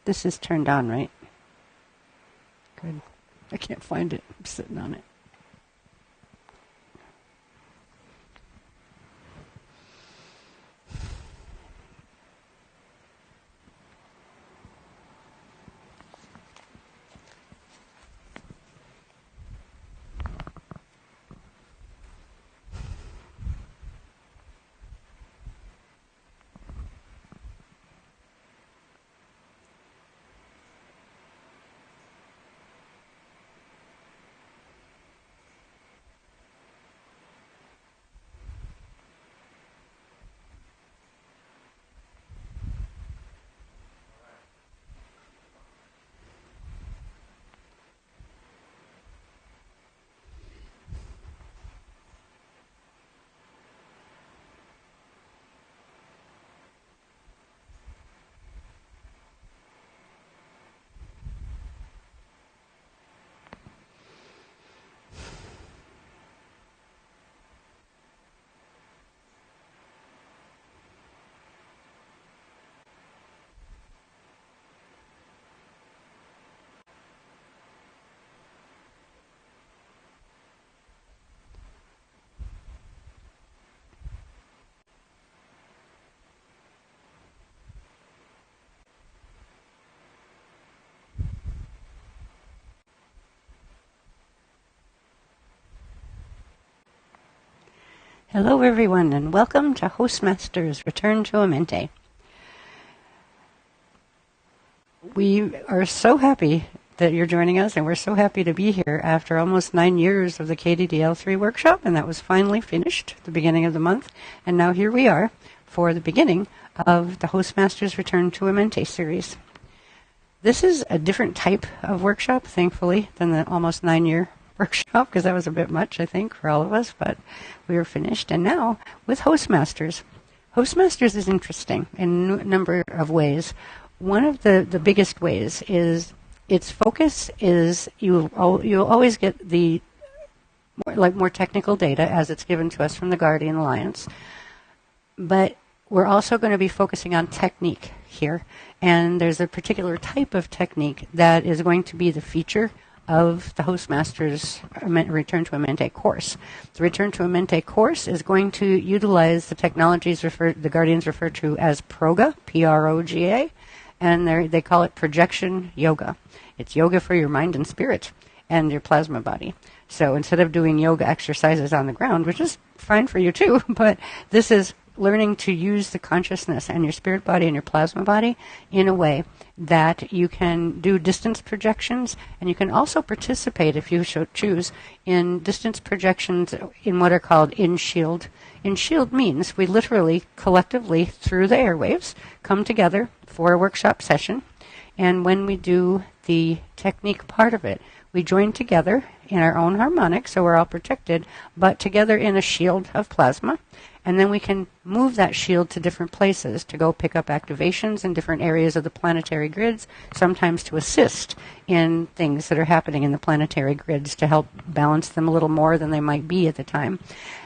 This is turned on, right? Good. I can't find it. I'm sitting on it. Hello, everyone, and welcome to Hostmaster's Return to Amente. We are so happy that you're joining us, and we're so happy to be here after almost 9 years of the KDDL3 workshop, and that was finally finished at the beginning of the month. And now here we are for the beginning of the Hostmaster's Return to Amente series. This is a different type of workshop, thankfully, than the almost 9-year workshop, because that was a bit much, I think, for all of us, but we were finished. And now with Hostmasters. Hostmasters is interesting in a number of ways. One of the biggest ways is its focus is you'll always get the more technical data as it's given to us from the Guardian Alliance, but we're also going to be focusing on technique here, and there's a particular type of technique that is going to be the feature of the Hostmaster's Return to Amente course. The Return to Amente course is going to utilize the technologies the Guardians refer to as PROGA, P-R-O-G-A, and they call it projection yoga. It's yoga for your mind and spirit and your plasma body. So instead of doing yoga exercises on the ground, which is fine for you too, but this is learning to use the consciousness and your spirit body and your plasma body in a way that you can do distance projections, and you can also participate, if you choose, in distance projections in what are called in-shield. In-shield means we literally, collectively, through the airwaves, come together for a workshop session, and when we do the technique part of it, we join together in our own harmonic, so we're all protected, but together in a shield of plasma. And then we can move that shield to different places to go pick up activations in different areas of the planetary grids, sometimes to assist in things that are happening in the planetary grids to help balance them a little more than they might be at the time.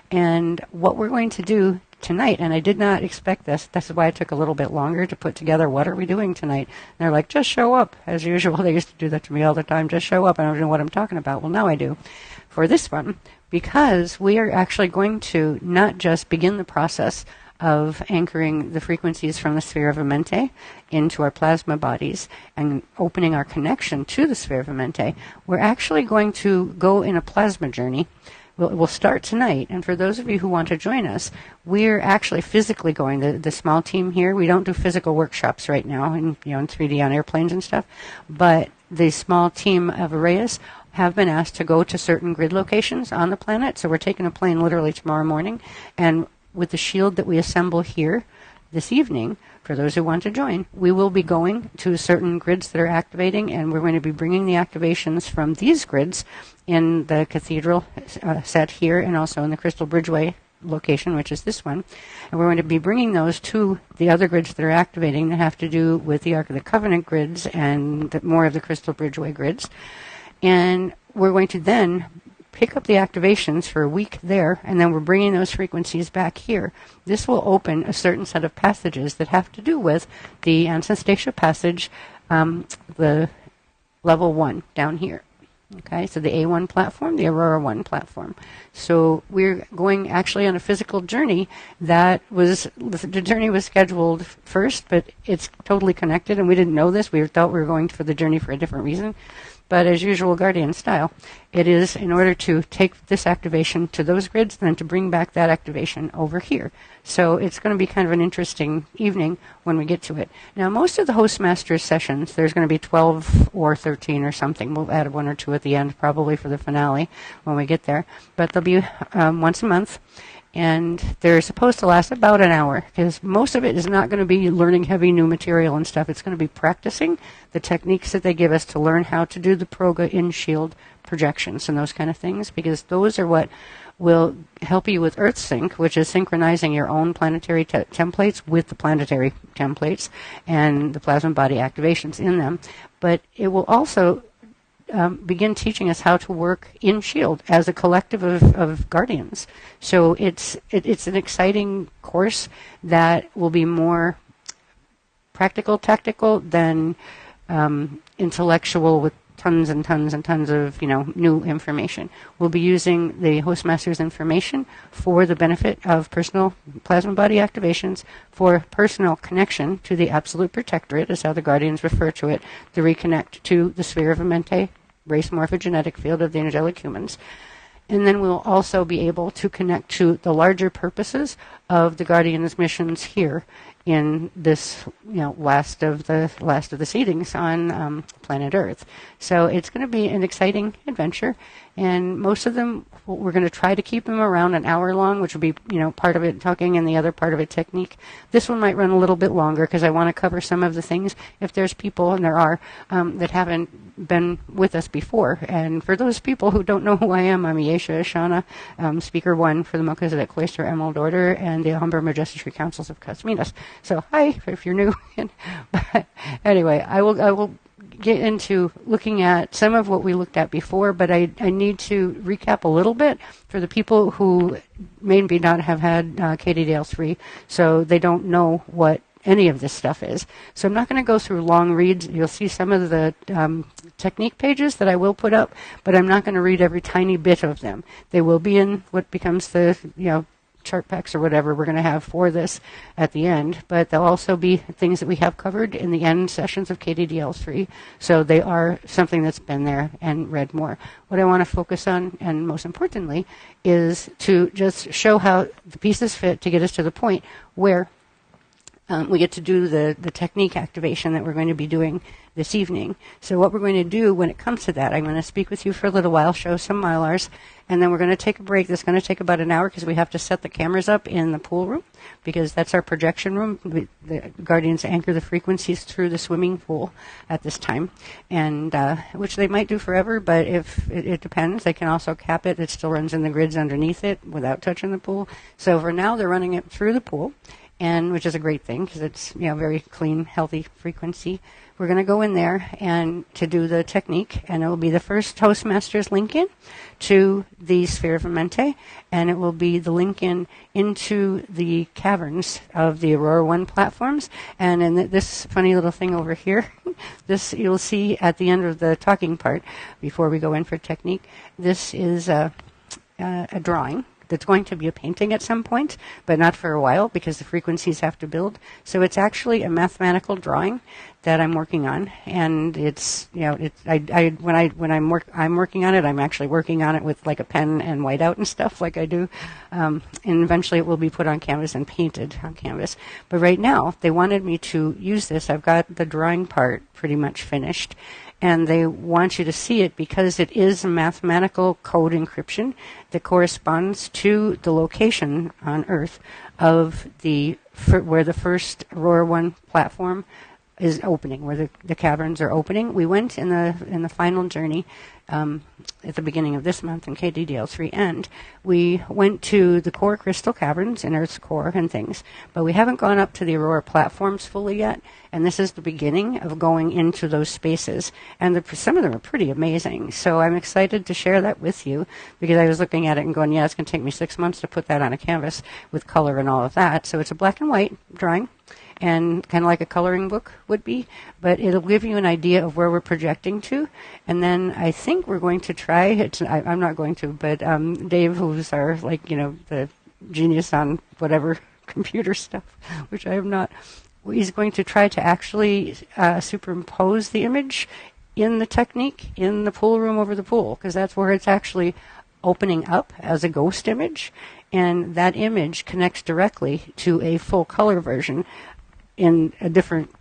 And what we're going to do tonight, and I did not expect this, is why it took a little bit longer to put together what are we doing tonight. And they're like, just show up. As usual, they used to do that to me all the time, just show up. I don't know what I'm talking about. Well, now I do. For this one, because we are actually going to not just begin the process of anchoring the frequencies from the sphere of Amente into our plasma bodies and opening our connection to the sphere of Amente, we're actually going to go in a plasma journey. We'll start tonight, and for those of you who want to join us, we're actually physically going. The small team here, we don't do physical workshops right now, in 3D on airplanes and stuff, but the small team of Arrayas have been asked to go to certain grid locations on the planet. So we're taking a plane literally tomorrow morning, and with the shield that we assemble here this evening, for those who want to join, we will be going to certain grids that are activating, and we're going to be bringing the activations from these grids in the cathedral set here and also in the Crystal Bridgeway location, which is this one. And we're going to be bringing those to the other grids that are activating that have to do with the Ark of the Covenant grids and more of the Crystal Bridgeway grids. And we're going to then pick up the activations for a week there, and then we're bringing those frequencies back here, this will open a certain set of passages that have to do with the Ancestation passage, the level 1 down here. Okay, so the A1 platform, the Aurora 1 platform. So we're going actually on a physical journey the journey was scheduled first, but it's totally connected, and we didn't know this. We thought we were going for the journey for a different reason. But as usual, Guardian style, it is in order to take this activation to those grids, then to bring back that activation over here. So it's going to be kind of an interesting evening when we get to it. Now, most of the Hostmasters sessions, there's going to be 12 or 13 or something. We'll add 1 or 2 at the end, probably for the finale when we get there. But they'll be once a month. And they're supposed to last about an hour, because most of it is not going to be learning heavy new material and stuff. It's going to be practicing the techniques that they give us to learn how to do the Proga in shield projections and those kind of things, because those are what will help you with Earth Sync, which is synchronizing your own planetary templates with the planetary templates and the plasma body activations in them. But it will also begin teaching us how to work in SHIELD as a collective of guardians. So it's an exciting course that will be more practical, tactical than intellectual with tons and tons and tons of new information. We'll be using the Hostmaster's information for the benefit of personal plasma body activations, for personal connection to the Absolute Protectorate, is how the Guardians refer to it, to reconnect to the sphere of Amente, race morphogenetic field of the angelic humans. And then we'll also be able to connect to the larger purposes of the Guardians' missions here in this, last of the seedings on planet Earth. So it's going to be an exciting adventure, and most of them we're going to try to keep them around an hour long, which will be part of it talking and the other part of it technique. This one might run a little bit longer because I want to cover some of the things. If there's people, and there are, that haven't been with us before, and for those people who don't know who I am, I'm Yesha Ashana, Speaker 1 for the Melchizedek Cloister Emerald Order and the Alhambra Majestyship Councils of Cosminas. So hi, if you're new. But anyway, I will get into looking at some of what we looked at before, but I need to recap a little bit for the people who maybe not have had KDDL3, so they don't know what any of this stuff is. So I'm not going to go through long reads. You'll see some of the technique pages that I will put up, but I'm not going to read every tiny bit of them. They will be in what becomes the chart packs or whatever we're going to have for this at the end, but they'll also be things that we have covered in the end sessions of KDDL3, so they are something that's been there and read more. What I want to focus on, and most importantly, is to just show how the pieces fit to get us to the point where we get to do the technique activation that we're going to be doing this evening. So what we're going to do when it comes to that, I'm going to speak with you for a little while, show some Mylars, and then we're going to take a break. That's going to take about an hour because we have to set the cameras up in the pool room, because that's our projection room. The Guardians anchor the frequencies through the swimming pool at this time, and which they might do forever, but if it depends. They can also cap it. It still runs in the grids underneath it without touching the pool. So for now, they're running it through the pool, and which is a great thing because it's very clean, healthy frequency. We're going to go in there and to do the technique, and it will be the first Toastmasters link in to the Sphere of Amente, and it will be the link in into the caverns of the Aurora 1 platforms. And in this funny little thing over here, this you'll see at the end of the talking part before we go in for technique. This is a drawing. That's going to be a painting at some point, but not for a while because the frequencies have to build. So it's actually a mathematical drawing that I'm working on, and it's when I'm working on it, I'm actually working on it with like a pen and whiteout and stuff like I do, and eventually it will be put on canvas and painted on canvas. But right now they wanted me to use this. I've got the drawing part pretty much finished, and they want you to see it because it is a mathematical code encryption that corresponds to the location on Earth of where the first Aurora 1 platform is opening, where the caverns are opening. We went in the final journey at the beginning of this month in KDDL3 end. We went to the core crystal caverns in Earth's core and things, but we haven't gone up to the Aurora platforms fully yet, and this is the beginning of going into those spaces, and some of them are pretty amazing. So I'm excited to share that with you, because I was looking at it and going, yeah, it's going to take me 6 months to put that on a canvas with color and all of that. So it's a black and white drawing, and kind of like a coloring book would be, but it'll give you an idea of where we're projecting to. And then I think we're going to try, I'm not going to, but Dave, who's our, the genius on whatever computer stuff, which I am not, he's going to try to actually superimpose the image in the technique in the pool room over the pool, because that's where it's actually opening up as a ghost image, and that image connects directly to a full color version in a different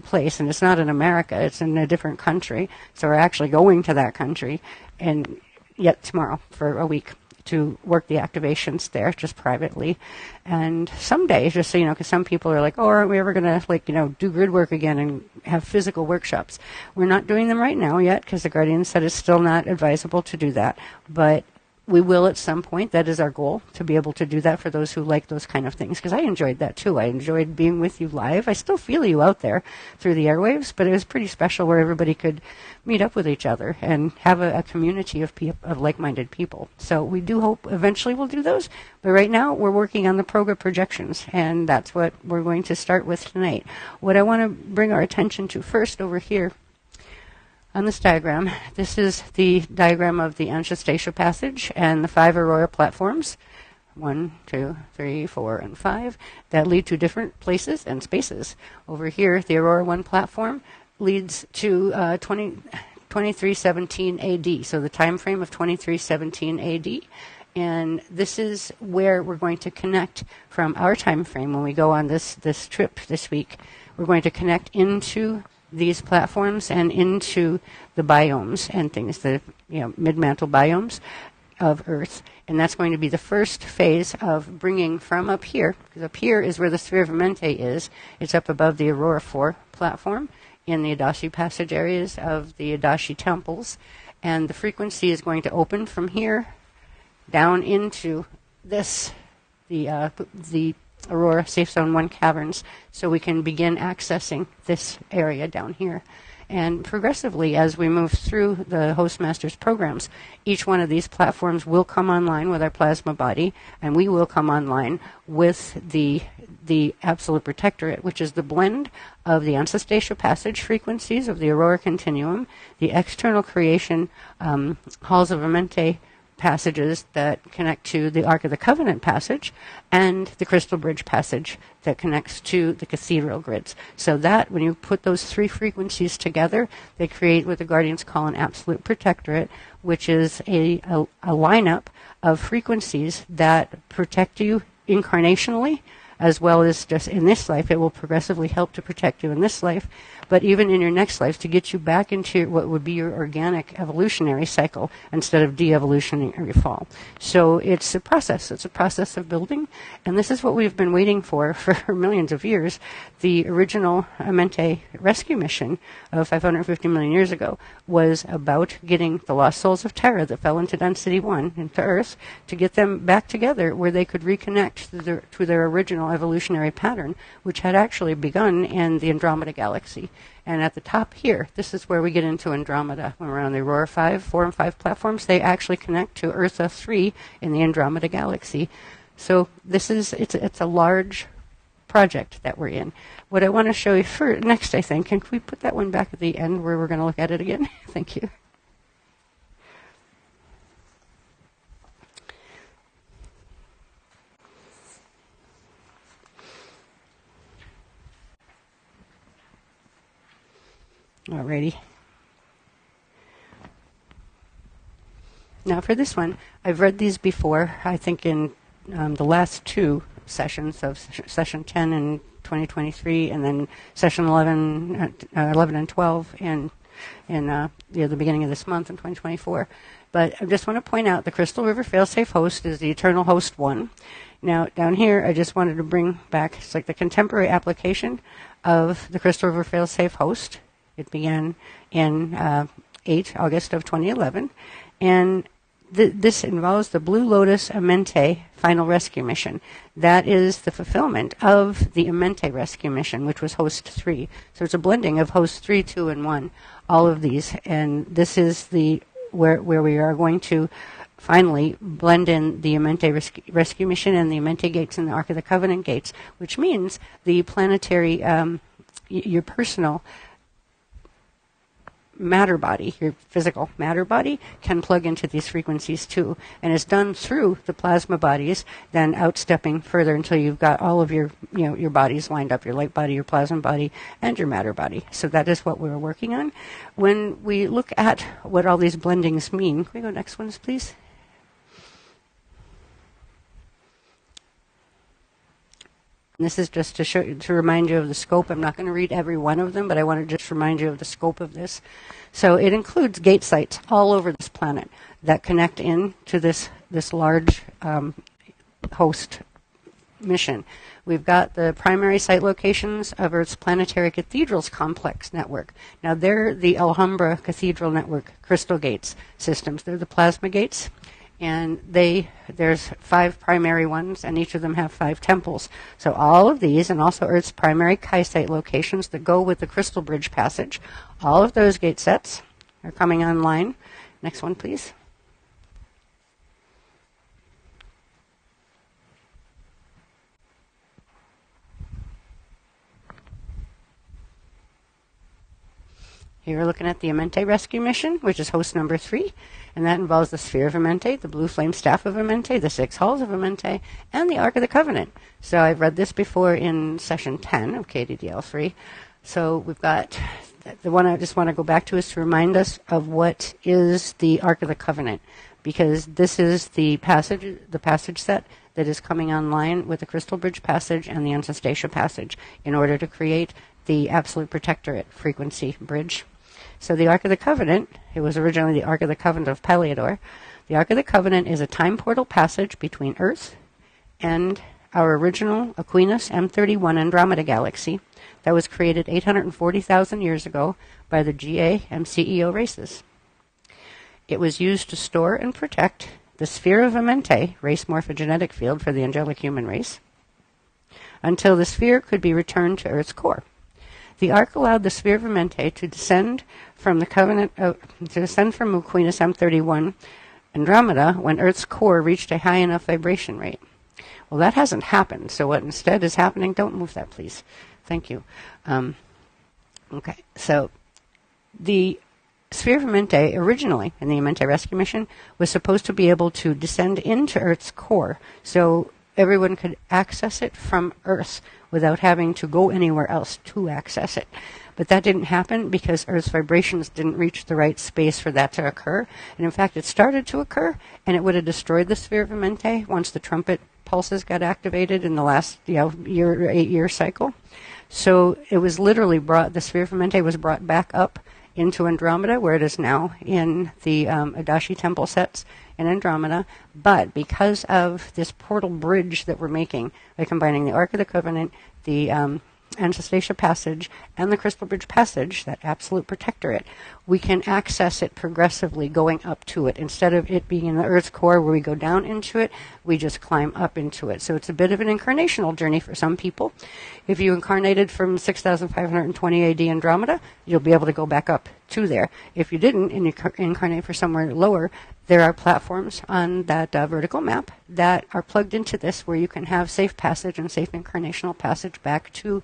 place, and it's not in America, it's in a different country. So we're actually going to that country, and yet tomorrow for a week to work the activations there, just privately. And someday, just so you know, because some people are like, oh, aren't we ever going to do grid work again and have physical workshops? We're not doing them right now yet, because the Guardian said it's still not advisable to do that, but we will at some point. That is our goal, to be able to do that for those who like those kind of things, because I enjoyed that too. I enjoyed being with you live. I still feel you out there through the airwaves, but it was pretty special where everybody could meet up with each other and have a community of like-minded people. So we do hope eventually we'll do those, but right now we're working on the Proga projections, and that's what we're going to start with tonight. What I want to bring our attention to first over here on this diagram, this is the diagram of the Anastastia passage and the 5 Aurora platforms, 1, 2, 3, 4, and 5, that lead to different places and spaces. Over here, the Aurora 1 platform leads to 2317 AD, so the time frame of 2317 AD. And this is where we're going to connect from our time frame when we go on this trip this week. We're going to connect into these platforms and into the biomes and things, the mid-mantle biomes of Earth. And that's going to be the first phase of bringing from up here, because up here is where the sphere of Mente is. It's up above the Aurora 4 platform in the Adashi passage areas of the Adashi temples. And the frequency is going to open from here down into this, the Aurora Safe Zone 1 caverns, so we can begin accessing this area down here. And progressively, as we move through the Host Masters programs, each one of these platforms will come online with our plasma body, and we will come online with the Absolute Protectorate, which is the blend of the Anastastia passage frequencies of the Aurora Continuum, the external creation Halls of Amente passages that connect to the Ark of the Covenant passage, and the Crystal Bridge passage that connects to the cathedral grids. So that, when you put those 3 frequencies together, they create what the Guardians call an Absolute Protectorate, which is a lineup of frequencies that protect you incarnationally, as well as just in this life. It will progressively help to protect you in this life, but even in your next life, to get you back into what would be your organic evolutionary cycle instead of de-evolutionary fall. So it's a process. It's a process of building, and this is what we've been waiting for millions of years. The original Amente rescue mission of 550 million years ago was about getting the lost souls of Terra that fell into Density 1, into Earth, to get them back together where they could reconnect to their original evolutionary pattern, which had actually begun in the Andromeda Galaxy. And at the top here, this is where we get into Andromeda. When we're on the Aurora 4 and 5 platforms, they actually connect to Eartha 3 in the Andromeda Galaxy. So it's a large project that we're in. What I want to show you next, I think, can we put that one back at the end where we're going to look at it again? Thank you. Alrighty. Now for this one, I've read these before, I think in the last 2 sessions of session 10 in 2023, and then session 11 and 12 in the beginning of this month in 2024. But I just want to point out the Crystal River Failsafe Host is the Eternal Host 1. Now, down here, I just wanted to bring back, it's like the contemporary application of the Crystal River Failsafe host. It began in August of 2011, and this involves the Blue Lotus Amente final rescue mission. That is the fulfillment of the Amente rescue mission, which was host 3. So it's a blending of host 3, 2, and 1, all of these. And this is the where we are going to finally blend in the Amente rescue mission and the Amente gates and the Ark of the Covenant gates, which means the planetary, your personal matter body, your physical matter body, can plug into these frequencies too. And it's done through the plasma bodies, then outstepping further until you've got all of your, your bodies lined up, your light body, your plasma body, and your matter body. So that is what we're working on. When we look at what all these blendings mean, can we go next ones, please? This is just to remind you of the scope. I'm not going to read every one of them, but I want to just remind you of the scope of this. So it includes gate sites all over this planet that connect in to this large host mission. We've got the primary site locations of Earth's Planetary Cathedrals Complex network. Now, they're the Alhambra Cathedral Network crystal gates systems. They're the plasma gates. And there's 5 primary ones, and each of them have 5 temples. So all of these, and also Earth's primary Chi site locations that go with the Crystal Bridge passage, all of those gate sets are coming online. Next one, please. Here we're looking at the Amente rescue mission, which is host number 3, and that involves the Sphere of Amente, the Blue Flame Staff of Amente, the 6 Halls of Amente, and the Ark of the Covenant. So I've read this before in session 10 of KDDL3. So we've got the one I just want to go back to is to remind us of what is the Ark of the Covenant, because this is the passage set that is coming online with the Crystal Bridge passage and the Anastasia passage in order to create the Absolute Protectorate frequency bridge. So the Ark of the Covenant, it was originally the Ark of the Covenant of Peliodor. The Ark of the Covenant is a time portal passage between Earth and our original Aquinas M31 Andromeda galaxy that was created 840,000 years ago by the GA and CEO races. It was used to store and protect the Sphere of Amente, race morphogenetic field for the angelic human race, until the sphere could be returned to Earth's core. The Ark allowed the Sphere of Amente to descend from the Covenant from Aquinas M31 Andromeda when Earth's core reached a high enough vibration rate. Well, that hasn't happened. So what instead is happening? Don't move that, please. Thank you. Okay. So the Sphere of Amente originally in the Amente rescue mission was supposed to be able to descend into Earth's core, so everyone could access it from Earth without having to go anywhere else to access it. But that didn't happen because Earth's vibrations didn't reach the right space for that to occur. And in fact, it started to occur, and it would have destroyed the Sphere of Amente once the trumpet pulses got activated in the last 8-year cycle. So it was literally the Sphere of Amente was brought back up into Andromeda, where it is now in the Adashi temple sets in Andromeda. But because of this portal bridge that we're making by combining the Ark of the Covenant, the Anastasia passage, and the Crystal Bridge passage, that absolute protectorate, we can access it progressively going up to it. Instead of it being in the Earth's core where we go down into it, we just climb up into it. So it's a bit of an incarnational journey for some people. If you incarnated from 6520 AD Andromeda, you'll be able to go back up to there. If you didn't and you incarnate for somewhere lower, there are platforms on that vertical map that are plugged into this where you can have safe passage and safe incarnational passage back to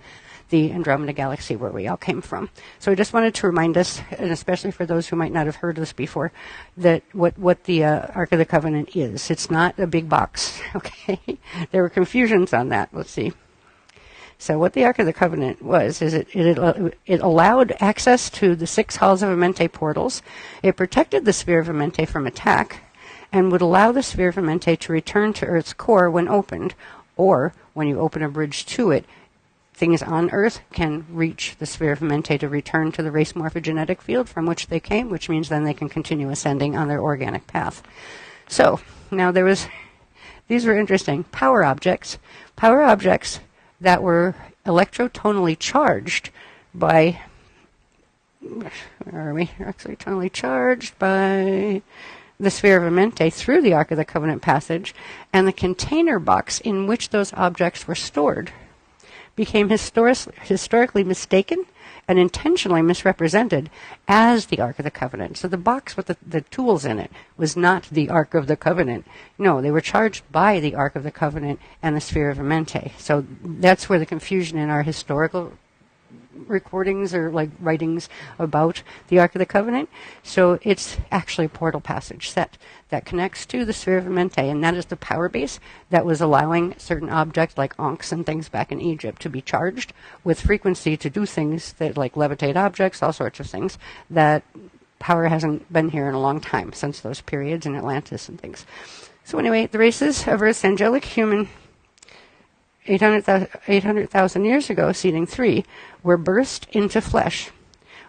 the Andromeda galaxy where we all came from. So I just wanted to remind us, and especially for those who might not have heard this before, that what the Ark of the Covenant is. It's not a big box, okay? There were confusions on that. Let's see. So what the Ark of the Covenant was is it allowed access to the 6 Halls of Amente portals. It protected the Sphere of Amente from attack and would allow the Sphere of Amente to return to Earth's core when opened, or when you open a bridge to it, things on Earth can reach the Sphere of Mente to return to the race morphogenetic field from which they came, which means then they can continue ascending on their organic path. So now these were interesting. Power objects that were electrotonally charged by, where are we? Electrotonally charged by the sphere of Amente through the Ark of the Covenant passage, and the container box in which those objects were stored became historically mistaken and intentionally misrepresented as the Ark of the Covenant. So the box with the tools in it was not the Ark of the Covenant. No, they were charged by the Ark of the Covenant and the sphere of Amente. So that's where the confusion in our historical recordings or like writings about the Ark of the Covenant. So it's actually a portal passage set that connects to the sphere of Mente, and that is the power base that was allowing certain objects like ankhs and things back in Egypt to be charged with frequency to do things that like levitate objects, all sorts of things that power hasn't been here in a long time since those periods in Atlantis and things. So anyway, the races of Earth's angelic human 800,000 years ago, seeding 3, were burst into flesh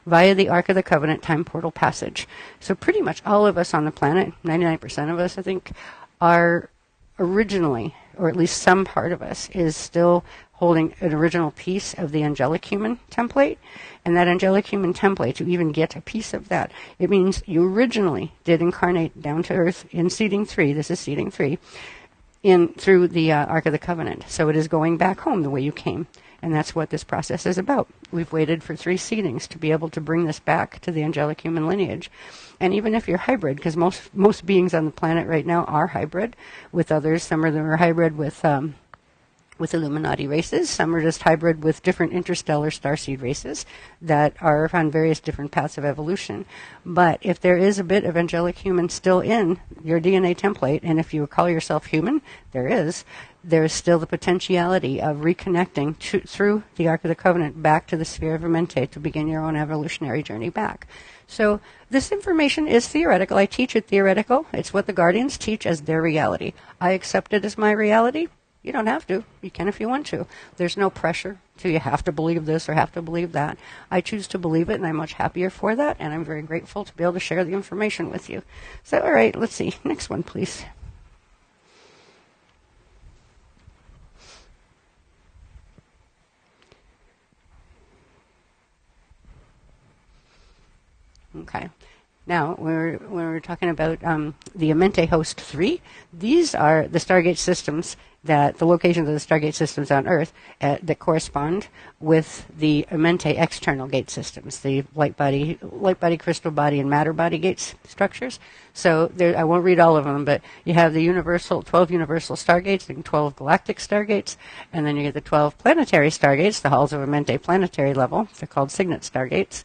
via the Ark of the Covenant time portal passage. So pretty much all of us on the planet, 99% of us, I think, are originally, or at least some part of us, is still holding an original piece of the angelic human template. And that angelic human template, to even get a piece of that, it means you originally did incarnate down to Earth in seeding 3. This is seeding 3. Through the Ark of the Covenant. So it is going back home the way you came. And that's what this process is about. We've waited for 3 seedings to be able to bring this back to the angelic human lineage. And even if you're hybrid, because most beings on the planet right now are hybrid with others. Some of them are hybrid with Illuminati races. Some are just hybrid with different interstellar starseed races that are on various different paths of evolution. But if there is a bit of angelic human still in your DNA template, and if you call yourself human, there is still the potentiality of reconnecting through the Ark of the Covenant back to the sphere of Amente to begin your own evolutionary journey back. So this information is theoretical. I teach it theoretical. It's what the Guardians teach as their reality. I accept it as my reality. You don't have to. You can if you want to. There's no pressure to you have to believe this or have to believe that. I choose to believe it, and I'm much happier for that, and I'm very grateful to be able to share the information with you. So, all right, let's see. Next one, please. Okay. Now, when we're talking about the Amente Host 3, these are the Stargate systems the locations of the Stargate systems on Earth that correspond with the Amente external gate systems, the light body, crystal body, and matter body gates structures. So I won't read all of them, but you have the 12 universal stargates and 12 galactic stargates, and then you get the 12 planetary stargates, the halls of Amente planetary level. They're called signet stargates.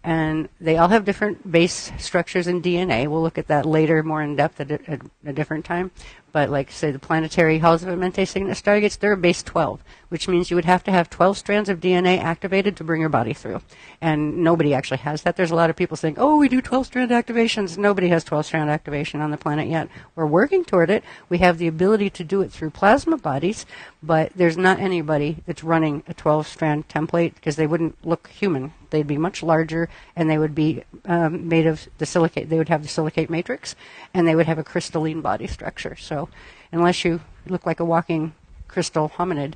And they all have different base structures in DNA. We'll look at that later more in depth at a different time. But like, say, the planetary halls of Amente signet stargates, they're a base 12, which means you would have to have 12 strands of DNA activated to bring your body through. And nobody actually has that. There's a lot of people saying, oh, we do 12-strand activations. Nobody has 12-strand activation on the planet yet. We're working toward it. We have the ability to do it through plasma bodies, but there's not anybody that's running a 12-strand template because they wouldn't look human. They'd be much larger, and they would be made of the silicate. They would have the silicate matrix, and they would have a crystalline body structure. So unless you look like a walking crystal hominid,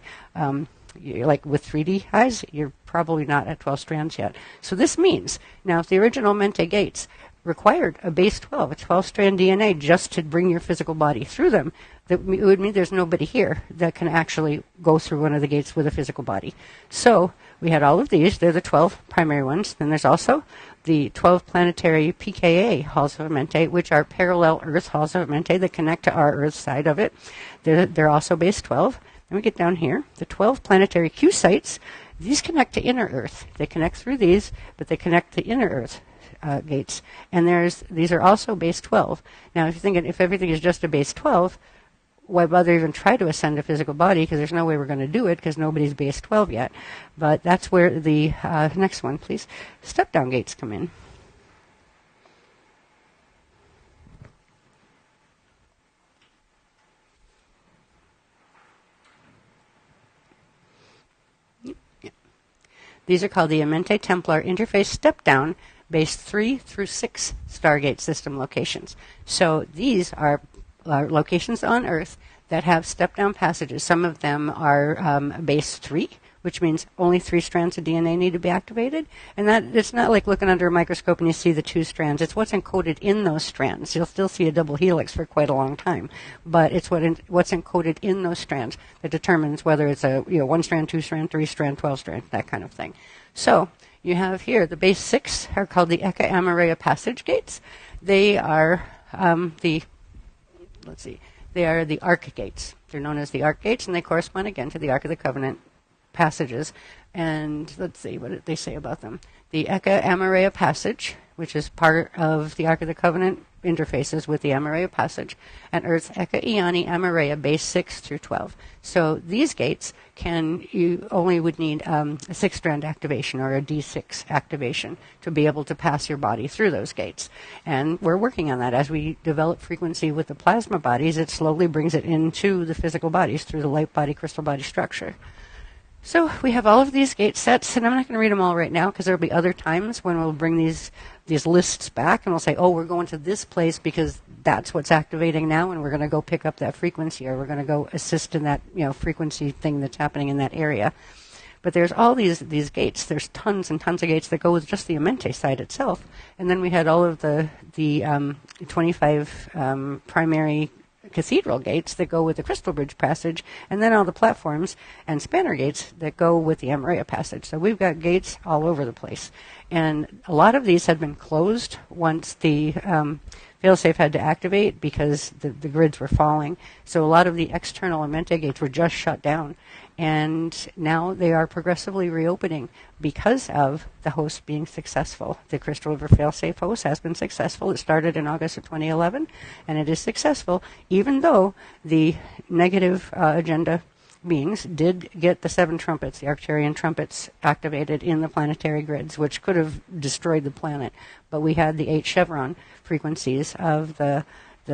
like with 3D eyes, you're probably not at 12 strands yet. So this means, now if the original Mente gates required a base 12, a 12-strand DNA just to bring your physical body through them, that it would mean there's nobody here that can actually go through one of the gates with a physical body. So we had all of these. They're the 12 primary ones. Then there's also the 12 planetary PKA halls of Amente, which are parallel Earth halls of Mente that connect to our Earth side of it. They're also base 12. Then we get down here. The 12 planetary Q sites, these connect to inner Earth. They connect through these, but they connect to inner Earth gates. And these are also base 12. Now, if you're thinking if everything is just a base 12, why bother even try to ascend a physical body, because there's no way we're going to do it because nobody's base 12 yet. But that's where the next one, please, step-down gates come in. These are called the Amente Templar Interface Step-Down Base 3 through 6 Stargate System locations. So these are locations on Earth that have step-down passages. Some of them are base 3, which means only 3 strands of DNA need to be activated. And that it's not like looking under a microscope and you see the 2 strands. It's what's encoded in those strands. You'll still see a double helix for quite a long time, but it's what's encoded in those strands that determines whether it's a 1 strand, 2 strand, 3 strand, 12 strand, that kind of thing. So you have here the base 6 are called the Eka Amareya passage gates. They are they are the arc gates. They're known as the arc gates, and they correspond again to the Ark of the Covenant passages. And let's see, what did they say about them? The Eka Amareya passage, which is part of the Ark of the Covenant, interfaces with the Amareya passage, and Earth's Eka Iani Amareya base 6 through 12. So these gates you only would need a 6-strand activation or a D6 activation to be able to pass your body through those gates. And we're working on that. As we develop frequency with the plasma bodies, it slowly brings it into the physical bodies through the light body, crystal body structure. So we have all of these gate sets, and I'm not going to read them all right now because there will be other times when we'll bring these lists back and we'll say, oh, we're going to this place because that's what's activating now, and we're going to go pick up that frequency, or we're going to go assist in that frequency thing that's happening in that area. But there's all these gates. There's tons and tons of gates that go with just the Amente site itself, and then we had all of the 25 primary cathedral gates that go with the Crystal Bridge passage, and then all the platforms and spanner gates that go with the Amareya passage. So we've got gates all over the place. And a lot of these had been closed once the failsafe had to activate because the grids were falling. So a lot of the external Amente gates were just shut down. And now they are progressively reopening because of the host being successful. The Crystal River failsafe host has been successful. It started in August of 2011, and it is successful, even though the negative agenda beings did get the 7 trumpets, the Arcturian trumpets, activated in the planetary grids, which could have destroyed the planet. But we had the 8 chevron frequencies of the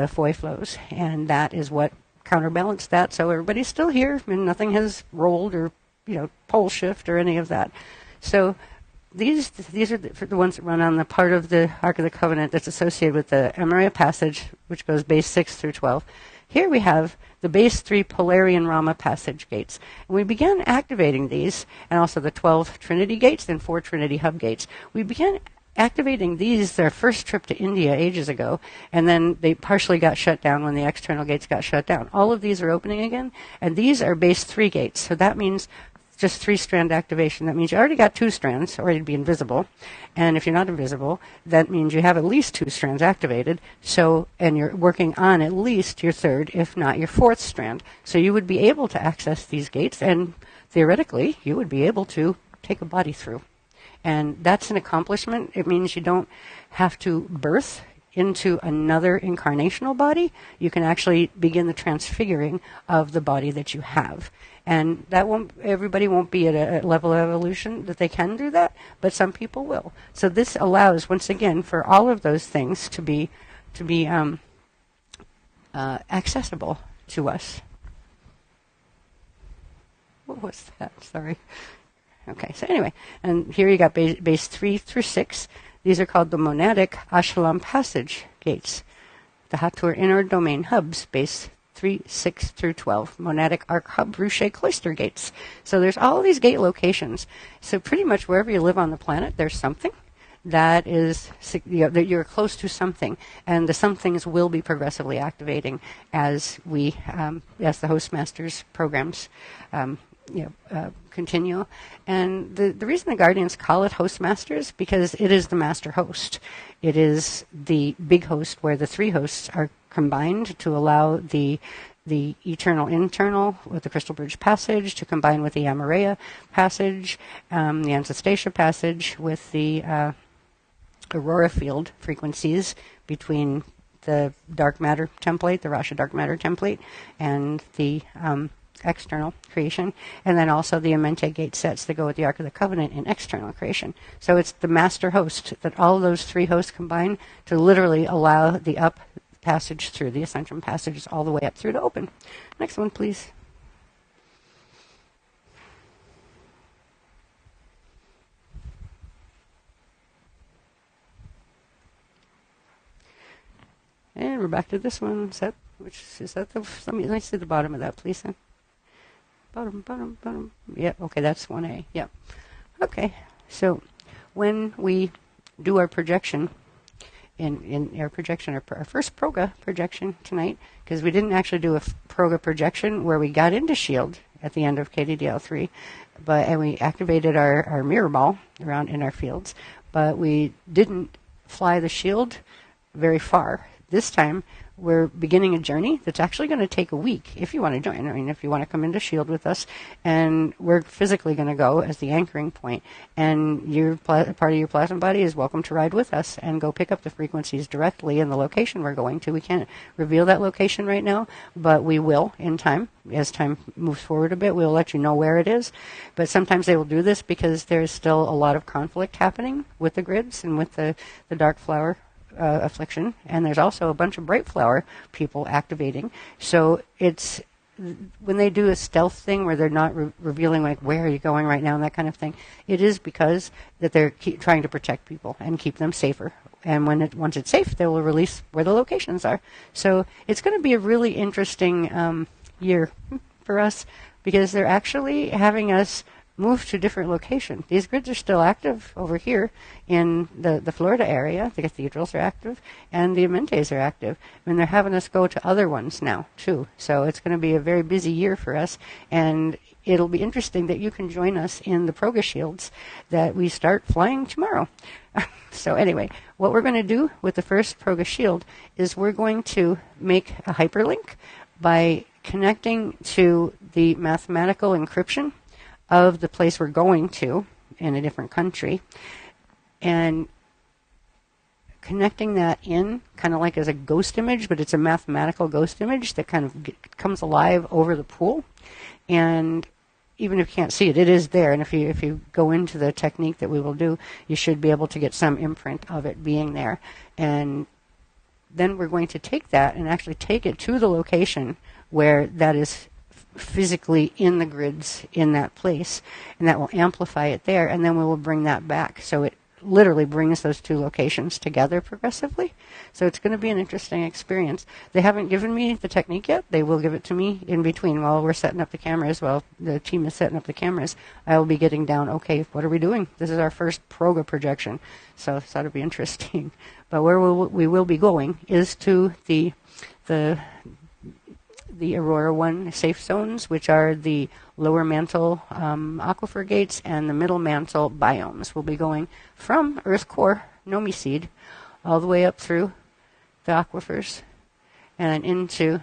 Foy flows, and that is what counterbalance that, so everybody's still here and nothing has rolled or pole shift or any of that. So these are the ones that run on the part of the Ark of the Covenant that's associated with the Amareya passage, which goes base 6 through 12. Here we have the base 3 Polarian Rama passage gates, and we began activating these, and also the 12 Trinity gates and 4 Trinity hub gates. We began activating these their first trip to India ages ago, and then they partially got shut down when the external gates got shut down. All of these are opening again, and these are base 3 gates. So that means just 3-strand activation. That means you already got 2 strands, or you'd be invisible. And if you're not invisible, that means you have at least 2 strands activated. So, and you're working on at least your 3rd, if not your 4th strand. So you would be able to access these gates, and theoretically, you would be able to take a body through. And that's an accomplishment. It means you don't have to birth into another incarnational body. You can actually begin the transfiguring of the body that you have. And everybody won't be at a level of evolution that they can do that, but some people will. So this allows, once again, for all of those things to be accessible to us. What was that? Sorry. Okay, so anyway, and here you got base 3 through 6. These are called the monadic Ashalam passage gates. The Hathor inner domain hubs, base 3, 6 through 12. Monadic arc hub Ruche cloister gates. So there's all these gate locations. So pretty much wherever you live on the planet, there's something that is, that you're close to something, and the somethings will be progressively activating as as the host masters programs continue. And the reason the Guardians call it host masters, because it is the master host. It is the big host where the 3 hosts are combined to allow the eternal internal with the Crystal Bridge passage to combine with the Amareya passage, the Ancestacia passage with the Aurora field frequencies between the dark matter template, the Rasha dark matter template, and the external creation, and then also the Amente gate sets that go with the Ark of the Covenant in external creation. So it's the master host that all those 3 hosts combine to literally allow the up passage through, the ascension passages all the way up through to open. Next one, please. And we're back to this one. Let me see the bottom of that, please. Then. bottom. Yeah, okay, that's 1A. Yeah. Okay, so when we do our projection, in our projection, our first PROGA projection tonight, because we didn't actually do a PROGA projection where we got into SHIELD at the end of KDDL3, and we activated our mirror ball around in our fields, but we didn't fly the SHIELD very far. This time, we're beginning a journey that's actually going to take a week if you want to join. I mean, if you want to come into SHIELD with us, and we're physically going to go as the anchoring point, and part of your plasma body is welcome to ride with us and go pick up the frequencies directly in the location we're going to. We can't reveal that location right now, but we will in time. As time moves forward a bit, we'll let you know where it is. But sometimes they will do this because there's still a lot of conflict happening with the grids and with the dark flower affliction, and there's also a bunch of bright flower people activating. So it's when they do a stealth thing where they're not revealing like where are you going right now and that kind of thing, it is because that they're trying to protect people and keep them safer. And once it's safe, they will release where the locations are. So it's going to be a really interesting year for us because they're actually having us move to different locations. These grids are still active over here in the Florida area. The cathedrals are active, and the Amentes are active. And they're having us go to other ones now, too. So it's going to be a very busy year for us, and it'll be interesting that you can join us in the PROGA Shields that we start flying tomorrow. So anyway, what we're going to do with the first PROGA Shield is we're going to make a hyperlink by connecting to the mathematical encryption of the place we're going to in a different country, and connecting that in kind of like as a ghost image, but it's a mathematical ghost image that kind of comes alive over the pool. And even if you can't see it, it is there. And if you go into the technique that we will do, you should be able to get some imprint of it being there. And then we're going to take that and actually take it to the location where that is physically in the grids in that place, and that will amplify it there, and then we will bring that back. So it literally brings those two locations together progressively. So it's going to be an interesting experience. They haven't given me the technique yet. They will give it to me in between while we're setting up the cameras. While the team is setting up the cameras, I will be getting down, okay, what are we doing? This is our first PROGA projection, so that'll be interesting. But where we will be going is to the Aurora 1 safe zones, which are the lower mantle aquifer gates and the middle mantle biomes. We'll be going from Earth core, Nomi seed, all the way up through the aquifers and into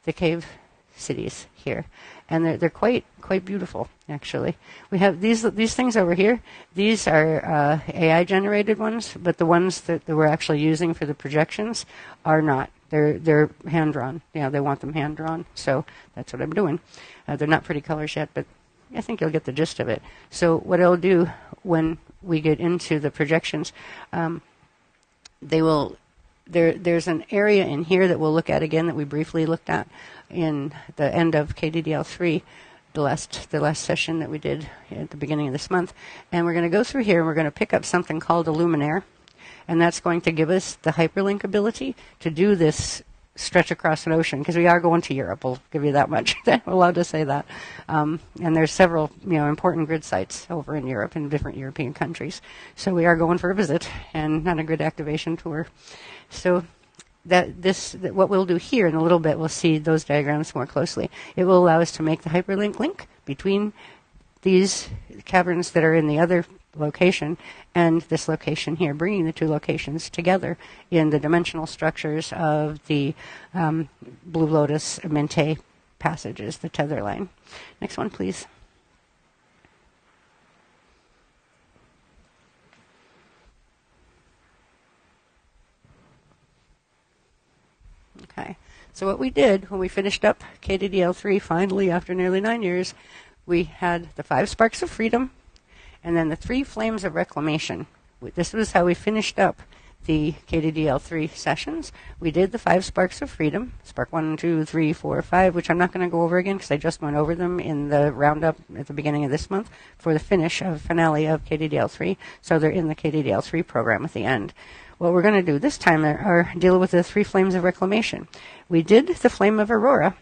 the cave cities here. And they're quite beautiful, actually. We have these things over here. These are AI generated ones, but the ones that we're actually using for the projections are not. They're hand drawn. Yeah, they want them hand drawn. So that's what I'm doing. They're not pretty colors yet, but I think you'll get the gist of it. So what I'll do when we get into the projections, there's an area in here that we'll look at again that we briefly looked at in the end of KDDL3, the last session that we did at the beginning of this month. And we're going to go through here and we're going to pick up something called a luminaire. And that's going to give us the hyperlink ability to do this stretch across an ocean, because we are going to Europe. We'll give you that much. We're allowed to say that. And there's several important grid sites over in Europe in different European countries. So we are going for a visit and not a grid activation tour. So what we'll do here in a little bit, we'll see those diagrams more closely. It will allow us to make the hyperlink link between these caverns that are in the other location and this location here, bringing the two locations together in the dimensional structures of the Blue Lotus Mente passages, the tether line. Next one, please. Okay, so what we did when we finished up KDDL3 finally after nearly 9 years, we had the 5 sparks of freedom, and then the 3 flames of reclamation. This was how we finished up the KDDL3 sessions. We did the 5 sparks of freedom, spark 1, 2, 3, 4, 5, which I'm not going to go over again because I just went over them in the roundup at the beginning of this month for the finale of KDDL3. So they're in the KDDL3 program at the end. What we're going to do this time are deal with the 3 flames of reclamation. We did the flame of Aurora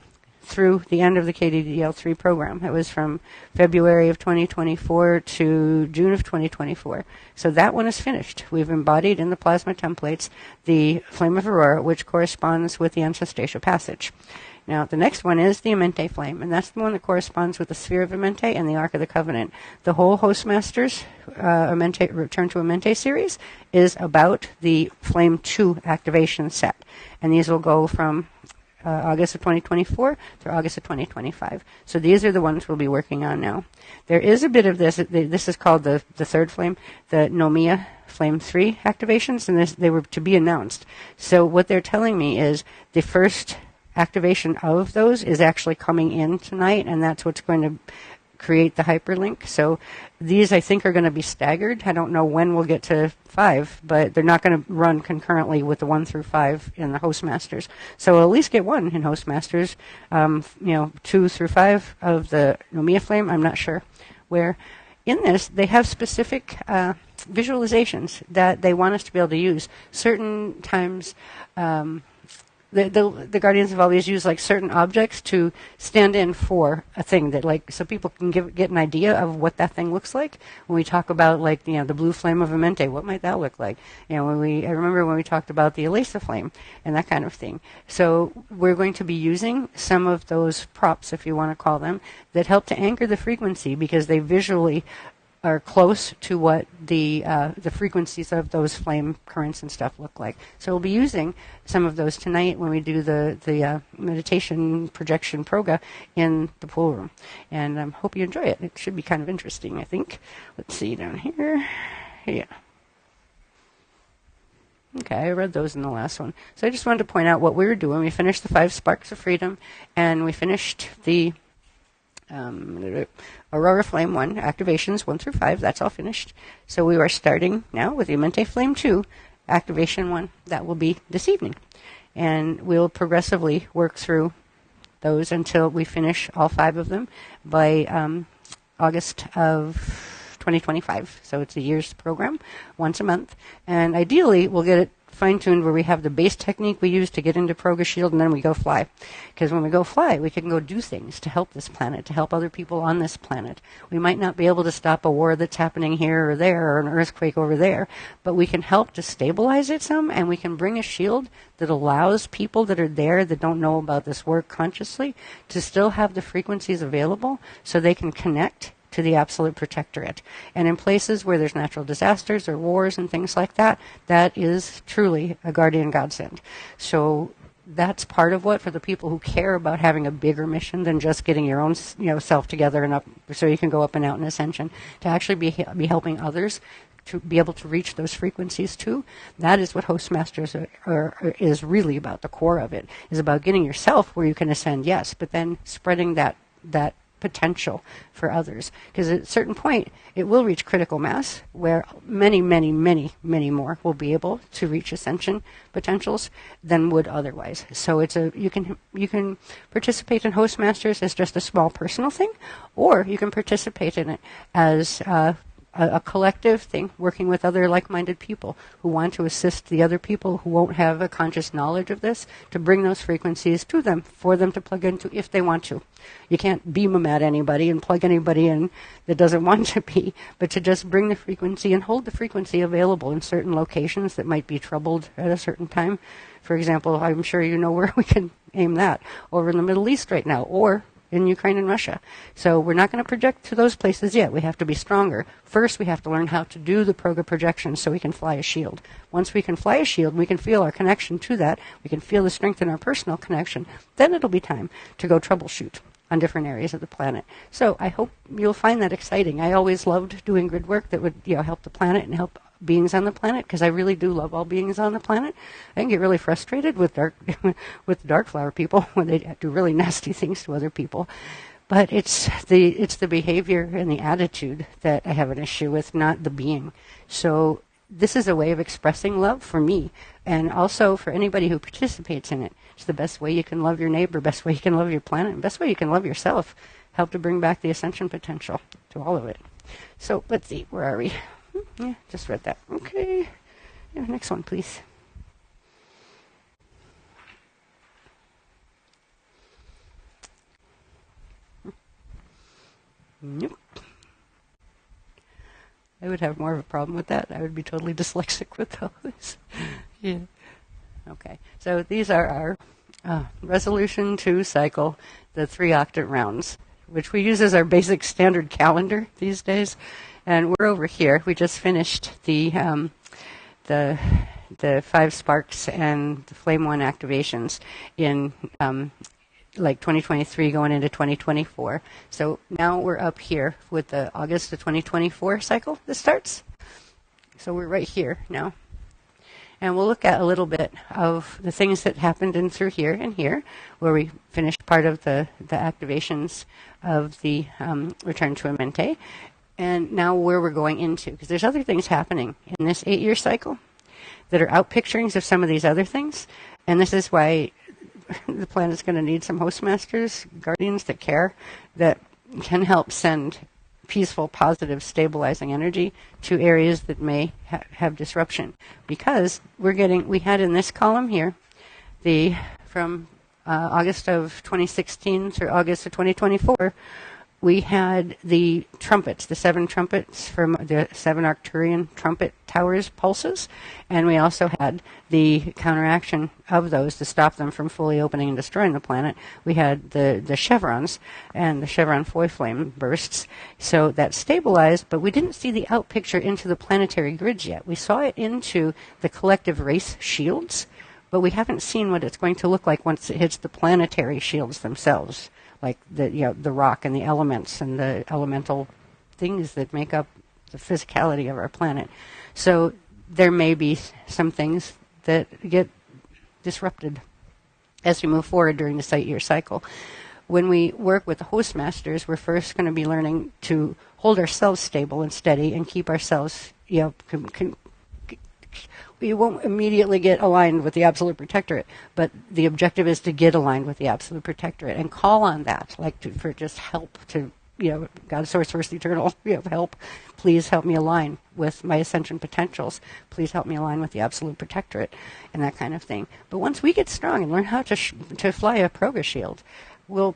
through the end of the KDDL3 program. It was from February of 2024 to June of 2024. So that one is finished. We've embodied in the plasma templates the Flame of Aurora, which corresponds with the Ancestral Passage. Now, the next one is the Amente Flame, and that's the one that corresponds with the Sphere of Amente and the Ark of the Covenant. The whole Hostmasters Return to Amente series is about the Flame 2 activation set, and these will go from August of 2024 through August of 2025. So these are the ones we'll be working on now. There is a bit of this. This is called the third flame, the Nomia Flame 3 activations, and they were to be announced. So what they're telling me is the first activation of those is actually coming in tonight, and that's what's going to create the hyperlink. So these, I think, are going to be staggered. I don't know when we'll get to 5, but they're not going to run concurrently with the 1 through 5 in the Hostmasters. So we'll at least get one in Hostmasters. 2 through 5 of the Nomia Flame, I'm not sure where. In this, they have specific visualizations that they want us to be able to use. Certain times, the Guardians have always used like certain objects to stand in for a thing that, like, so people can get an idea of what that thing looks like. When we talk about, like, the blue flame of Amente, what might that look like? I remember when we talked about the Elisa flame and that kind of thing. So we're going to be using some of those props, if you want to call them, that help to anchor the frequency because they visually are close to what the frequencies of those flame currents and stuff look like. So we'll be using some of those tonight when we do the meditation projection proga in the pool room. And I hope you enjoy it. It should be kind of interesting, I think. Let's see down here. Yeah. Okay, I read those in the last one. So I just wanted to point out what we were doing. We finished the 5 Sparks of Freedom, and we finished the Aurora Flame 1 activations 1 through 5. That's all finished. So we are starting now with the Amente Flame 2 activation 1. That will be this evening, and we'll progressively work through those until we finish all 5 of them by August of 2025. So it's a year's program, once a month, and ideally we'll get it fine-tuned where we have the base technique we use to get into Proga Shield, and then we go fly. Because when we go fly, we can go do things to help this planet, to help other people on this planet. We might not be able to stop a war that's happening here or there, or an earthquake over there, but we can help to stabilize it some, and we can bring a shield that allows people that are there that don't know about this work consciously to still have the frequencies available so they can connect to the absolute protectorate. And in places where there's natural disasters or wars and things like that, that is truly a guardian godsend. So that's part of what, for the people who care about having a bigger mission than just getting your own self together and up so you can go up and out in ascension, to actually be helping others to be able to reach those frequencies too. That is what Hostmasters is really about. The core of it is about getting yourself where you can ascend, yes, but then spreading that potential for others, because at a certain point it will reach critical mass where many more will be able to reach ascension potentials than would otherwise. So it's you can participate in Hostmasters as just a small personal thing, or you can participate in it as a collective thing, working with other like-minded people who want to assist the other people who won't have a conscious knowledge of this, to bring those frequencies to them for them to plug into if they want to. You can't beam them at anybody and plug anybody in that doesn't want to be, but to just bring the frequency and hold the frequency available in certain locations that might be troubled at a certain time. For example, I'm sure you know where we can aim that, over in the Middle East right now, or in Ukraine and Russia. So we're not going to project to those places yet. We have to be stronger. First, we have to learn how to do the Proga projection so we can fly a shield. Once we can fly a shield, we can feel our connection to that. We can feel the strength in our personal connection. Then it'll be time to go troubleshoot on different areas of the planet. So I hope you'll find that exciting. I always loved doing grid work that would help the planet and help beings on the planet, because I really do love all beings on the planet. I can get really frustrated with dark flower people when they do really nasty things to other people. But it's the behavior and the attitude that I have an issue with, not the being. So this is a way of expressing love for me, and also for anybody who participates in it. It's the best way you can love your neighbor, best way you can love your planet, and best way you can love yourself. Help to bring back the ascension potential to all of it. So let's see, where are we? Yeah, just read that. Okay. Yeah, next one, please. Nope. I would have more of a problem with that. I would be totally dyslexic with those. Yeah. Okay. So these are our resolution 2 cycle, the 3 octant rounds, which we use as our basic standard calendar these days. And we're over here. We just finished the 5 sparks and the flame 1 activations in like 2023 going into 2024. So now we're up here with the August of 2024 cycle that starts. So we're right here now. And we'll look at a little bit of the things that happened in through here and here, where we finished part of the activations of the return to a mente. And now where we're going into, because there's other things happening in this 8-year cycle that are out picturings of some of these other things. And this is why the planet's going to need some host masters, guardians that care, that can help send peaceful, positive, stabilizing energy to areas that may have disruption. Because we had in this column here, from August of 2016 through August of 2024, we had the trumpets, the 7 trumpets from the 7 Arcturian trumpet towers pulses, and we also had the counteraction of those to stop them from fully opening and destroying the planet. We had the chevrons and the chevron foil flame bursts, so that stabilized, but we didn't see the out picture into the planetary grids yet. We saw it into the collective race shields, but we haven't seen what it's going to look like once it hits the planetary shields themselves, like the rock and the elements and the elemental things that make up the physicality of our planet. So there may be some things that get disrupted as we move forward during this 8-year cycle. When we work with the host masters, we're first going to be learning to hold ourselves stable and steady and keep ourselves, we won't immediately get aligned with the Absolute Protectorate, but the objective is to get aligned with the Absolute Protectorate and call on that, for just help to, God, Source, First, Eternal, help. Please help me align with my ascension potentials. Please help me align with the Absolute Protectorate and that kind of thing. But once we get strong and learn how to fly a Proga shield, we'll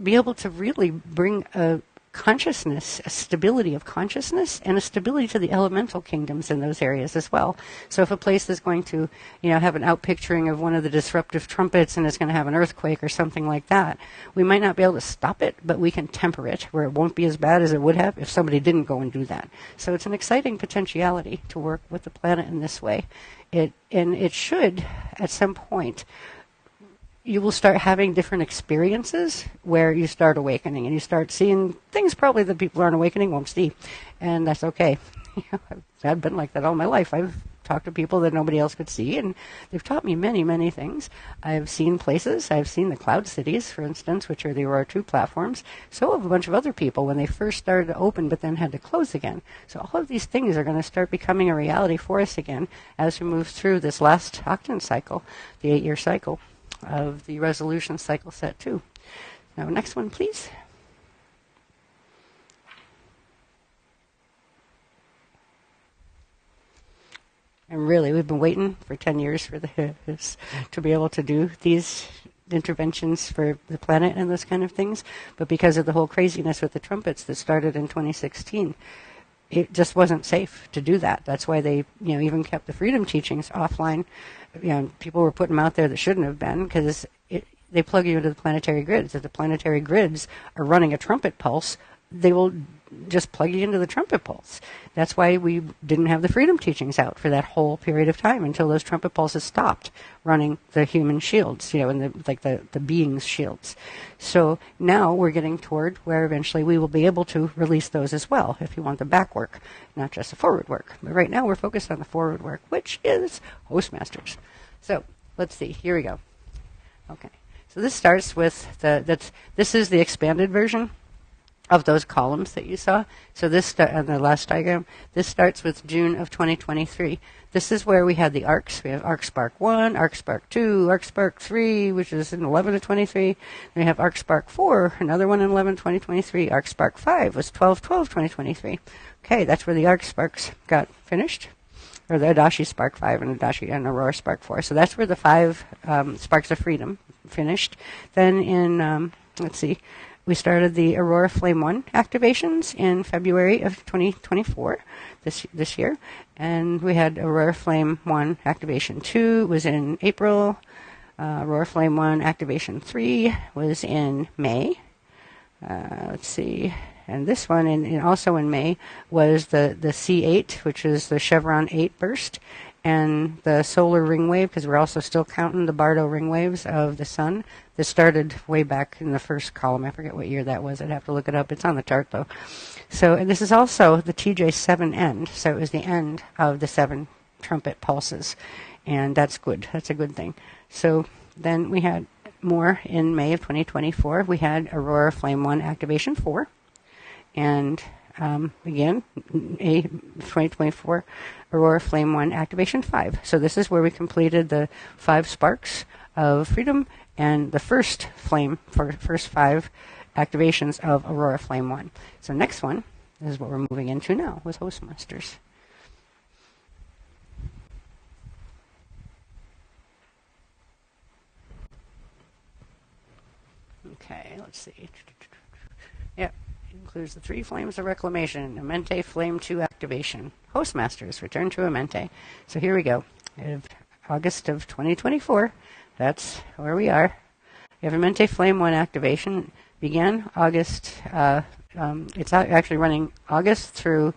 be able to really bring a consciousness, a stability of consciousness, and a stability to the elemental kingdoms in those areas as well. So if a place is going to, have an outpicturing of one of the disruptive trumpets and it's going to have an earthquake or something like that, we might not be able to stop it, but we can temper it where it won't be as bad as it would have if somebody didn't go and do that. So it's an exciting potentiality to work with the planet in this way. It should, at some point, you will start having different experiences where you start awakening and you start seeing things probably that people aren't awakening won't see. And that's okay. I've been like that all my life. I've talked to people that nobody else could see, and they've taught me many, many things. I've seen places. I've seen the cloud cities, for instance, which are the Aurora 2 platforms. So have a bunch of other people when they first started to open but then had to close again. So all of these things are going to start becoming a reality for us again as we move through this last octant cycle, the 8-year cycle of the resolution cycle set 2. Now, next one, please. And really, we've been waiting for 10 years for this to be able to do these interventions for the planet and those kind of things. But because of the whole craziness with the trumpets that started in 2016, it just wasn't safe to do that. That's why they, even kept the freedom teachings offline. People were putting them out there that shouldn't have been, because they plug you into the planetary grids. If the planetary grids are running a trumpet pulse, they will just plug you into the trumpet pulse. That's why we didn't have the freedom teachings out for that whole period of time until those trumpet pulses stopped running the human shields, and the beings' shields. So now we're getting toward where eventually we will be able to release those as well, if you want the back work, not just the forward work. But right now we're focused on the forward work, which is Hostmasters. So let's see. Here we go. Okay. So this starts with this is the expanded version of those columns that you saw. So this, on the last diagram, this starts with June of 2023. This is where we had the arcs. We have Arc Spark 1, Arc Spark 2, Arc Spark 3, which is in 11 of 23. Then we have Arc Spark 4, another one in 11 2023. Arc Spark 5 was 12/12/2023. Okay, that's where the Arc Sparks got finished, or the Adashi Spark 5 and Adashi and Aurora Spark 4. So that's where the 5 Sparks of Freedom finished. Then in, we started the Aurora Flame 1 activations in February of 2024, this year. And we had Aurora Flame 1 Activation 2 was in April. Aurora Flame 1 Activation 3 was in May. Let's see. And this one, also in May, was the C8, which is the Chevron 8 burst, and the solar ring wave, because we're also still counting the Bardo ring waves of the sun. This started way back in the first column. I forget what year that was. I'd have to look it up. It's on the chart, though. So, and this is also the TJ7 end. So it was the end of the 7 trumpet pulses. And that's good. That's a good thing. So then we had more in May of 2024. We had Aurora Flame 1 Activation 4. And again, 2024 Aurora Flame 1 Activation 5. So this is where we completed the 5 sparks of freedom and the first flame for first 5 activations of Aurora Flame 1. So next one is what we're moving into now with Hostmasters. Okay, let's see. Yep. Includes the 3 flames of reclamation, Amente Flame 2 activation, Hostmasters, return to Amente. So here we go. August of 2024, that's where we are. We have Amente Flame 1 activation, began August, it's actually running August through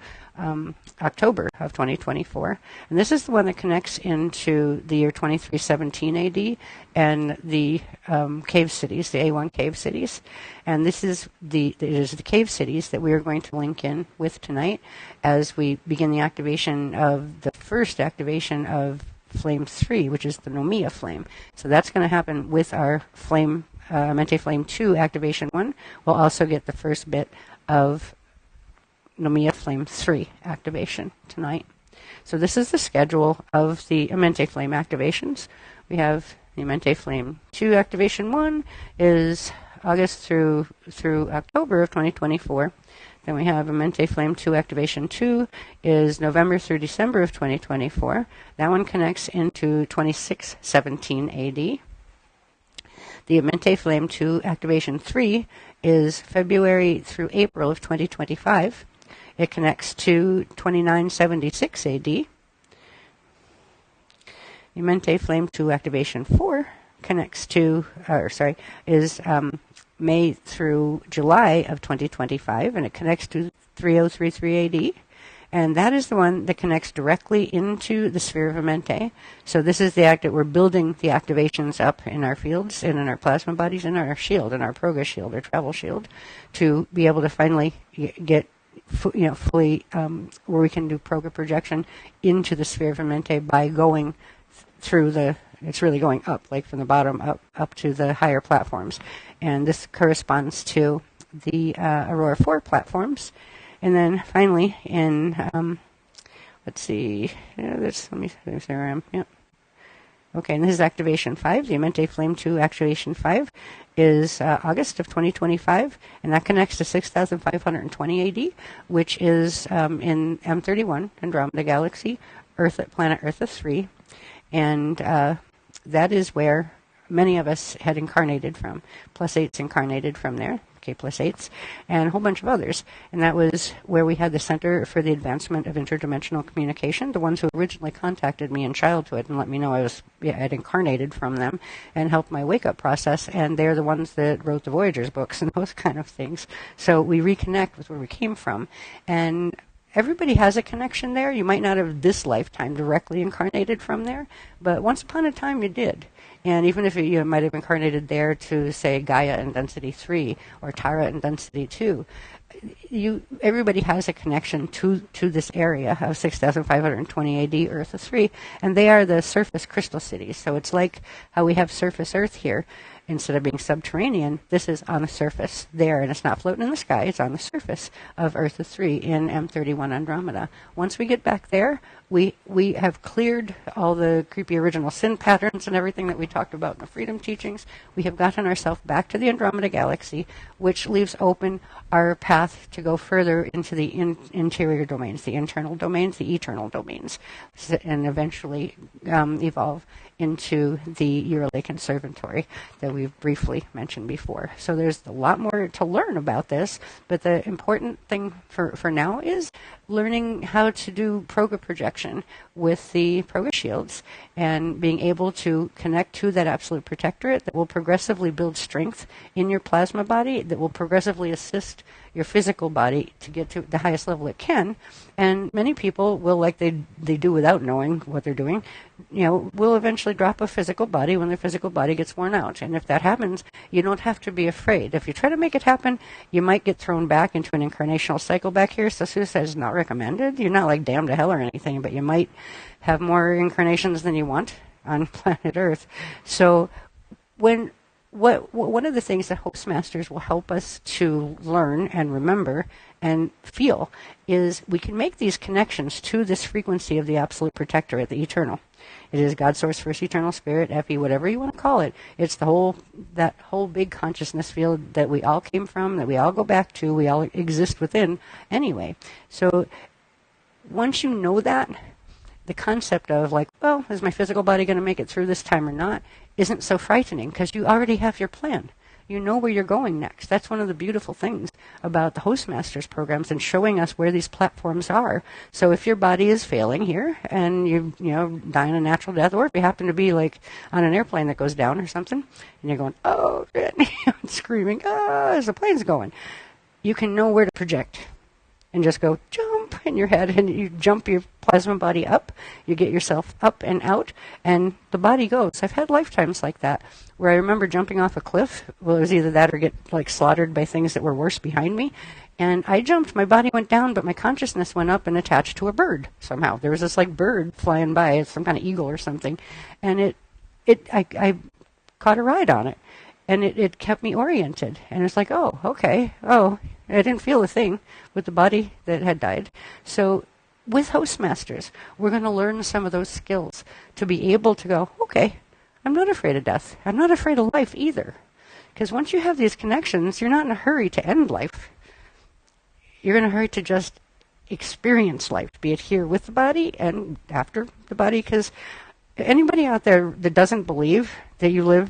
October of 2024. And this is the one that connects into the year 2317 AD and the cave cities, the A1 cave cities. And this is it is the cave cities that we are going to link in with tonight as we begin the activation of the first activation of Flame 3, which is the Nomia Flame. So that's going to happen with our Flame, Mente Flame 2 activation 1. We'll also get the first bit of Nomia Flame 3 activation tonight. So this is the schedule of the Amente Flame activations. We have the Amente Flame 2 activation 1 is August through October of 2024. Then we have Amente Flame 2 activation 2 is November through December of 2024. That one connects into 2617 AD. The Amente Flame 2 activation 3 is February through April of 2025. It connects to 2976 AD. The Mente Flame 2 activation 4 connects to, is May through July of 2025, and it connects to 3033 AD. And that is the one that connects directly into the sphere of Amente. So this is the act that we're building the activations up in our fields and in our plasma bodies and our shield, and our Proga shield, our travel shield, to be able to finally get fully where we can do Proga projection into the sphere of Amente by going through it's really going up, like from the bottom up to the higher platforms. And this corresponds to the Aurora 4 platforms. And then finally in, let's see, let me see where I am. Yep. Okay, and this is activation 5. The Amente Flame 2 activation 5 is August of 2025, and that connects to 6520 AD, which is in M31, Andromeda Galaxy, planet Eartha 3. And that is where many of us had incarnated from. Plus 8's incarnated from there, K plus 8's, and a whole bunch of others. And that was where we had the Center for the Advancement of Interdimensional Communication, the ones who originally contacted me in childhood and let me know I had incarnated from them and helped my wake-up process. And they're the ones that wrote the Voyagers books and those kind of things. So we reconnect with where we came from. And everybody has a connection there. You might not have this lifetime directly incarnated from there, but once upon a time you did. And even if you might have incarnated there to, say, Gaia in density 3 or Tara in density 2, everybody has a connection to this area of 6520 AD Eartha 3, and they are the surface crystal cities. So it's like how we have surface Earth here. Instead of being subterranean, this is on the surface there, and it's not floating in the sky. It's on the surface of Eartha 3 in M31 Andromeda. Once we get back there, we have cleared all the creepy original sin patterns and everything that we talked about in the freedom teachings. We have gotten ourselves back to the Andromeda Galaxy, which leaves open our path to go further into the interior domains, the internal domains, the eternal domains, and eventually evolve into the Uralake Conservatory that we've briefly mentioned before. So there's a lot more to learn about this, but the important thing for now is learning how to do proga projection with the proga shields and being able to connect to that absolute protectorate that will progressively build strength in your plasma body, that will progressively assist your physical body to get to the highest level it can. And many people will, like they do without knowing what they're doing, will eventually drop a physical body when their physical body gets worn out. And if that happens, you don't have to be afraid. If you try to make it happen, you might get thrown back into an incarnational cycle back here. So suicide is not recommended. You're not like damned to hell or anything, but you might have more incarnations than you want on planet Earth. So one of the things that host masters will help us to learn and remember and feel is we can make these connections to this frequency of the absolute protectorate, the eternal. It is God, Source, First Eternal Spirit, FE, whatever you want to call it. It's that whole big consciousness field that we all came from, that we all go back to, we all exist within anyway. So once you know that, the concept of like, well, is my physical body going to make it through this time or not, isn't so frightening because you already have your plan. You know where you're going next. That's one of the beautiful things about the Hostmasters programs and showing us where these platforms are. So if your body is failing here and you dying a natural death, or if you happen to be like on an airplane that goes down or something, and you're going, oh, shit, screaming, as the plane's going, you can know where to project. And just go jump in your head, and you jump your plasma body up. You get yourself up and out, and the body goes. I've had lifetimes like that, where I remember jumping off a cliff. Well, it was either that or get like slaughtered by things that were worse behind me. And I jumped. My body went down, but my consciousness went up and attached to a bird somehow. There was this like bird flying by, some kind of eagle or something, and I caught a ride on it, and it kept me oriented. And it's like, oh, okay, oh. I didn't feel a thing with the body that had died. So with Hostmasters, we're going to learn some of those skills to be able to go, okay, I'm not afraid of death. I'm not afraid of life either. Because once you have these connections, you're not in a hurry to end life. You're in a hurry to just experience life, be it here with the body and after the body. Because anybody out there that doesn't believe that you live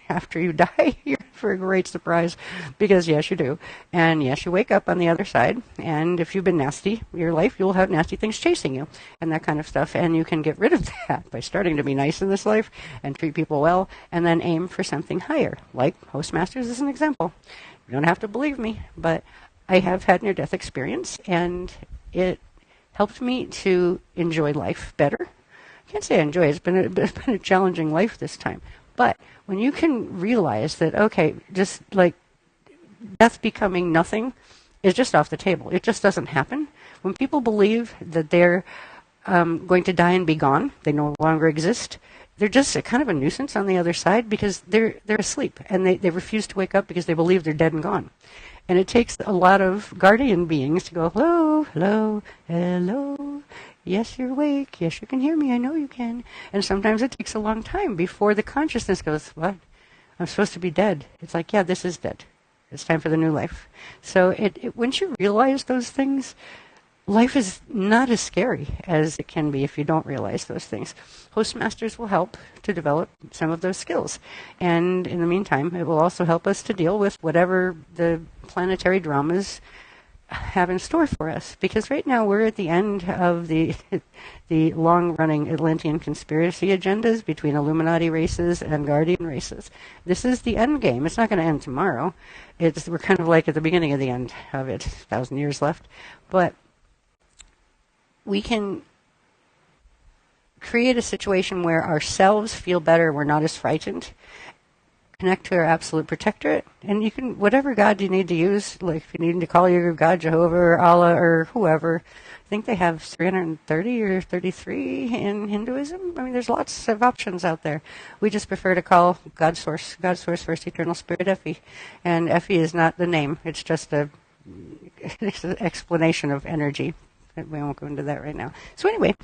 after you die, you're for a great surprise, because yes, you do. And yes, you wake up on the other side, and if you've been nasty your life, you'll have nasty things chasing you and that kind of stuff. And you can get rid of that by starting to be nice in this life and treat people well, and then aim for something higher. Like Hostmasters is an example. You don't have to believe me, but I have had near-death experience, and it helped me to enjoy life better. I can't say I enjoy it. It's been a challenging life this time. But when you can realize that, okay, just like death becoming nothing is just off the table. It just doesn't happen. When people believe that they're going to die and be gone, they no longer exist, they're just a kind of a nuisance on the other side, because they're asleep and they refuse to wake up because they believe they're dead and gone. And it takes a lot of guardian beings to go, hello, hello, hello. Yes, you're awake. Yes, you can hear me. I know you can. And sometimes it takes a long time before the consciousness goes, what? I'm supposed to be dead. It's like, yeah, this is dead. It's time for the new life. So once you realize those things, life is not as scary as it can be if you don't realize those things. Hostmasters will help to develop some of those skills. And in the meantime, it will also help us to deal with whatever the planetary dramas have in store for us, because right now we're at the end of the long-running Atlantean conspiracy agendas between Illuminati races and Guardian races. This is the end game. It's not going to end tomorrow. We're kind of like at the beginning of the end of it, 1,000 years left. But we can create a situation where ourselves feel better, we're not as frightened, connect to our absolute protectorate, and you can, whatever God you need to use, like if you need to call your God Jehovah or Allah or whoever. I think they have 330 or 33 in Hinduism. I mean, there's lots of options out there. We just prefer to call God Source, First Eternal Spirit, FE. And FE is not the name. It's just it's an explanation of energy. We won't go into that right now. So anyway,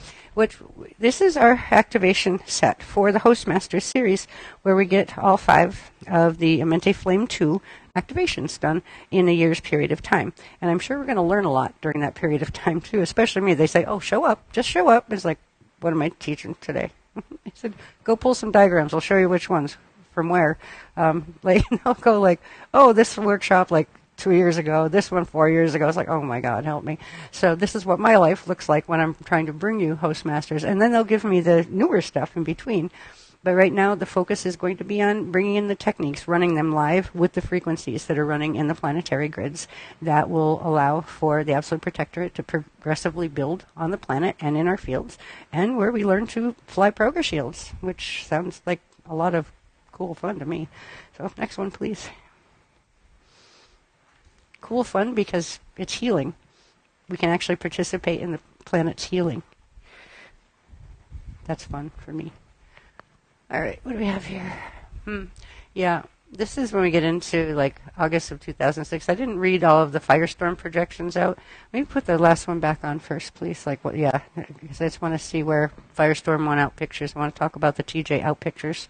this is our activation set for the Hostmaster series, where we get all 5 of the Amente Flame 2 activations done in a year's period of time. And I'm sure we're going to learn a lot during that period of time, too, especially me. They say, oh, show up. Just show up. It's like, what am I teaching today? I said, go pull some diagrams. I'll show you which ones. from where. Like they'll go like, oh, this workshop like 2 years ago, this one 4 years ago. It's like, oh my God, help me. So this is what my life looks like when I'm trying to bring you Hostmasters. And then they'll give me the newer stuff in between. But right now, the focus is going to be on bringing in the techniques, running them live with the frequencies that are running in the planetary grids that will allow for the Absolute Protectorate to progressively build on the planet and in our fields, and where we learn to fly progress shields, which sounds like a lot of cool fun to me. So next one, please. Cool fun because it's healing. We can actually participate in the planet's healing. That's fun for me. All right, what do we have here? Yeah, this is when we get into like August of 2006. I didn't read all of the firestorm projections out. Maybe put the last one back on first, please. Like what? Yeah, because I just want to see where firestorm won out pictures. I want to talk about the TJ out pictures,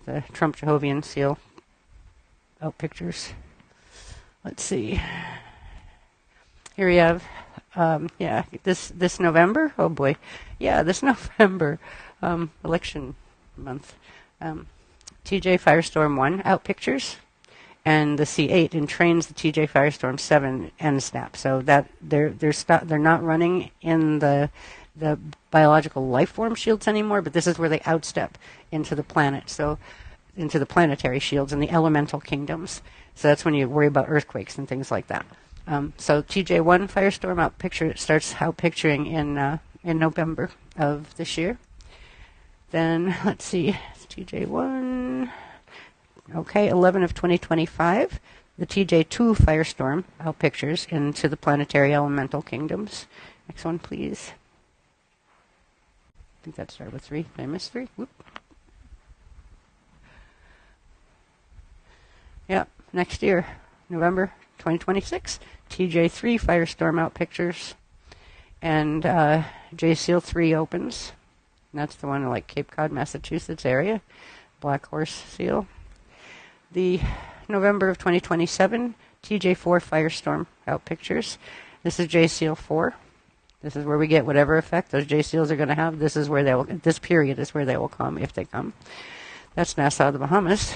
the Trump Jehovian seal out pictures. Let's see. Here we have, this November. Oh boy, yeah, this November, election month. TJ Firestorm 1 out pictures, and the C8 entrains the TJ Firestorm 7 end snap. So that they're not running in the biological life form shields anymore, but this is where they outstep into the planet. So into the planetary shields and the elemental kingdoms. So that's when you worry about earthquakes and things like that. So TJ1 Firestorm out picture starts out picturing in November of this year. Then let's see, TJ1. Okay, 11 of 2025. The TJ2 Firestorm out pictures into the planetary elemental kingdoms. Next one, please. I think that started with 3. Did I miss 3? Whoop. Yeah, next year, November 2026. TJ3 Firestorm out pictures. And J-Seal 3 opens. And that's the one in like Cape Cod, Massachusetts area. Black Horse Seal. The November of 2027, TJ4 Firestorm out pictures. This is J-Seal 4. This is where we get whatever effect those J-Seals are going to have. This period is where they will come, if they come. That's Nassau, the Bahamas.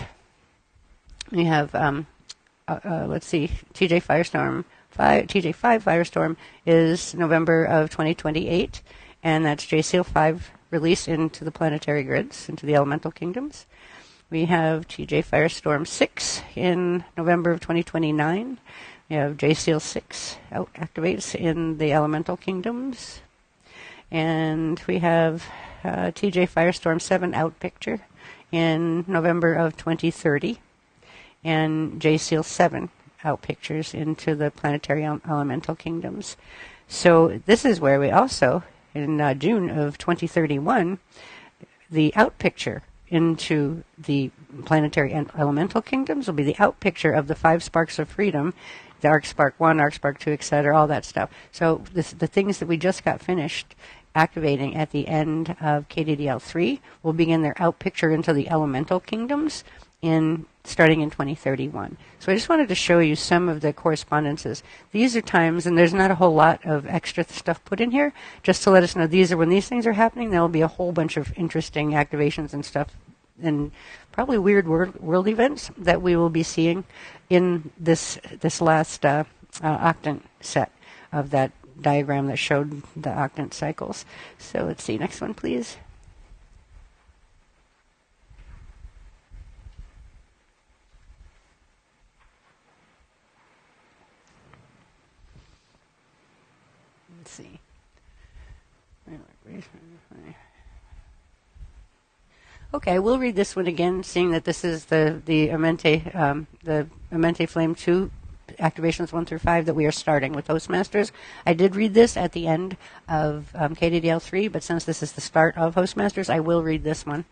We have, let's see, TJ5 Firestorm is November of 2028, and that's J-Seal 5 release into the planetary grids, into the elemental kingdoms. We have TJ Firestorm 6 in November of 2029. We have J-Seal 6 activates in the elemental kingdoms. And we have TJ Firestorm 7 out picture in November of 2030. And J-Seal 7 out pictures into the planetary elemental kingdoms. So this is where we also, in June of 2031, the out picture into the planetary and elemental kingdoms will be the out picture of the 5 sparks of freedom, the Arc Spark 1, Arc Spark 2, etc., all that stuff. So the things that we just got finished activating at the end of KDDL 3 will begin their out picture into the elemental kingdoms starting in 2031. So I just wanted to show you some of the correspondences. These are times, and there's not a whole lot of extra stuff put in here, just to let us know when these things are happening, there will be a whole bunch of interesting activations and stuff, and probably weird world events that we will be seeing in this last octant set of that diagram that showed the octant cycles. So let's see, next one, please. Let's see. Okay, we'll read this one again, seeing that this is the Amente Flame 2 activations 1 through 5 that we are starting with Hostmasters. I did read this at the end of KDDL 3, but since this is the start of Hostmasters, I will read this one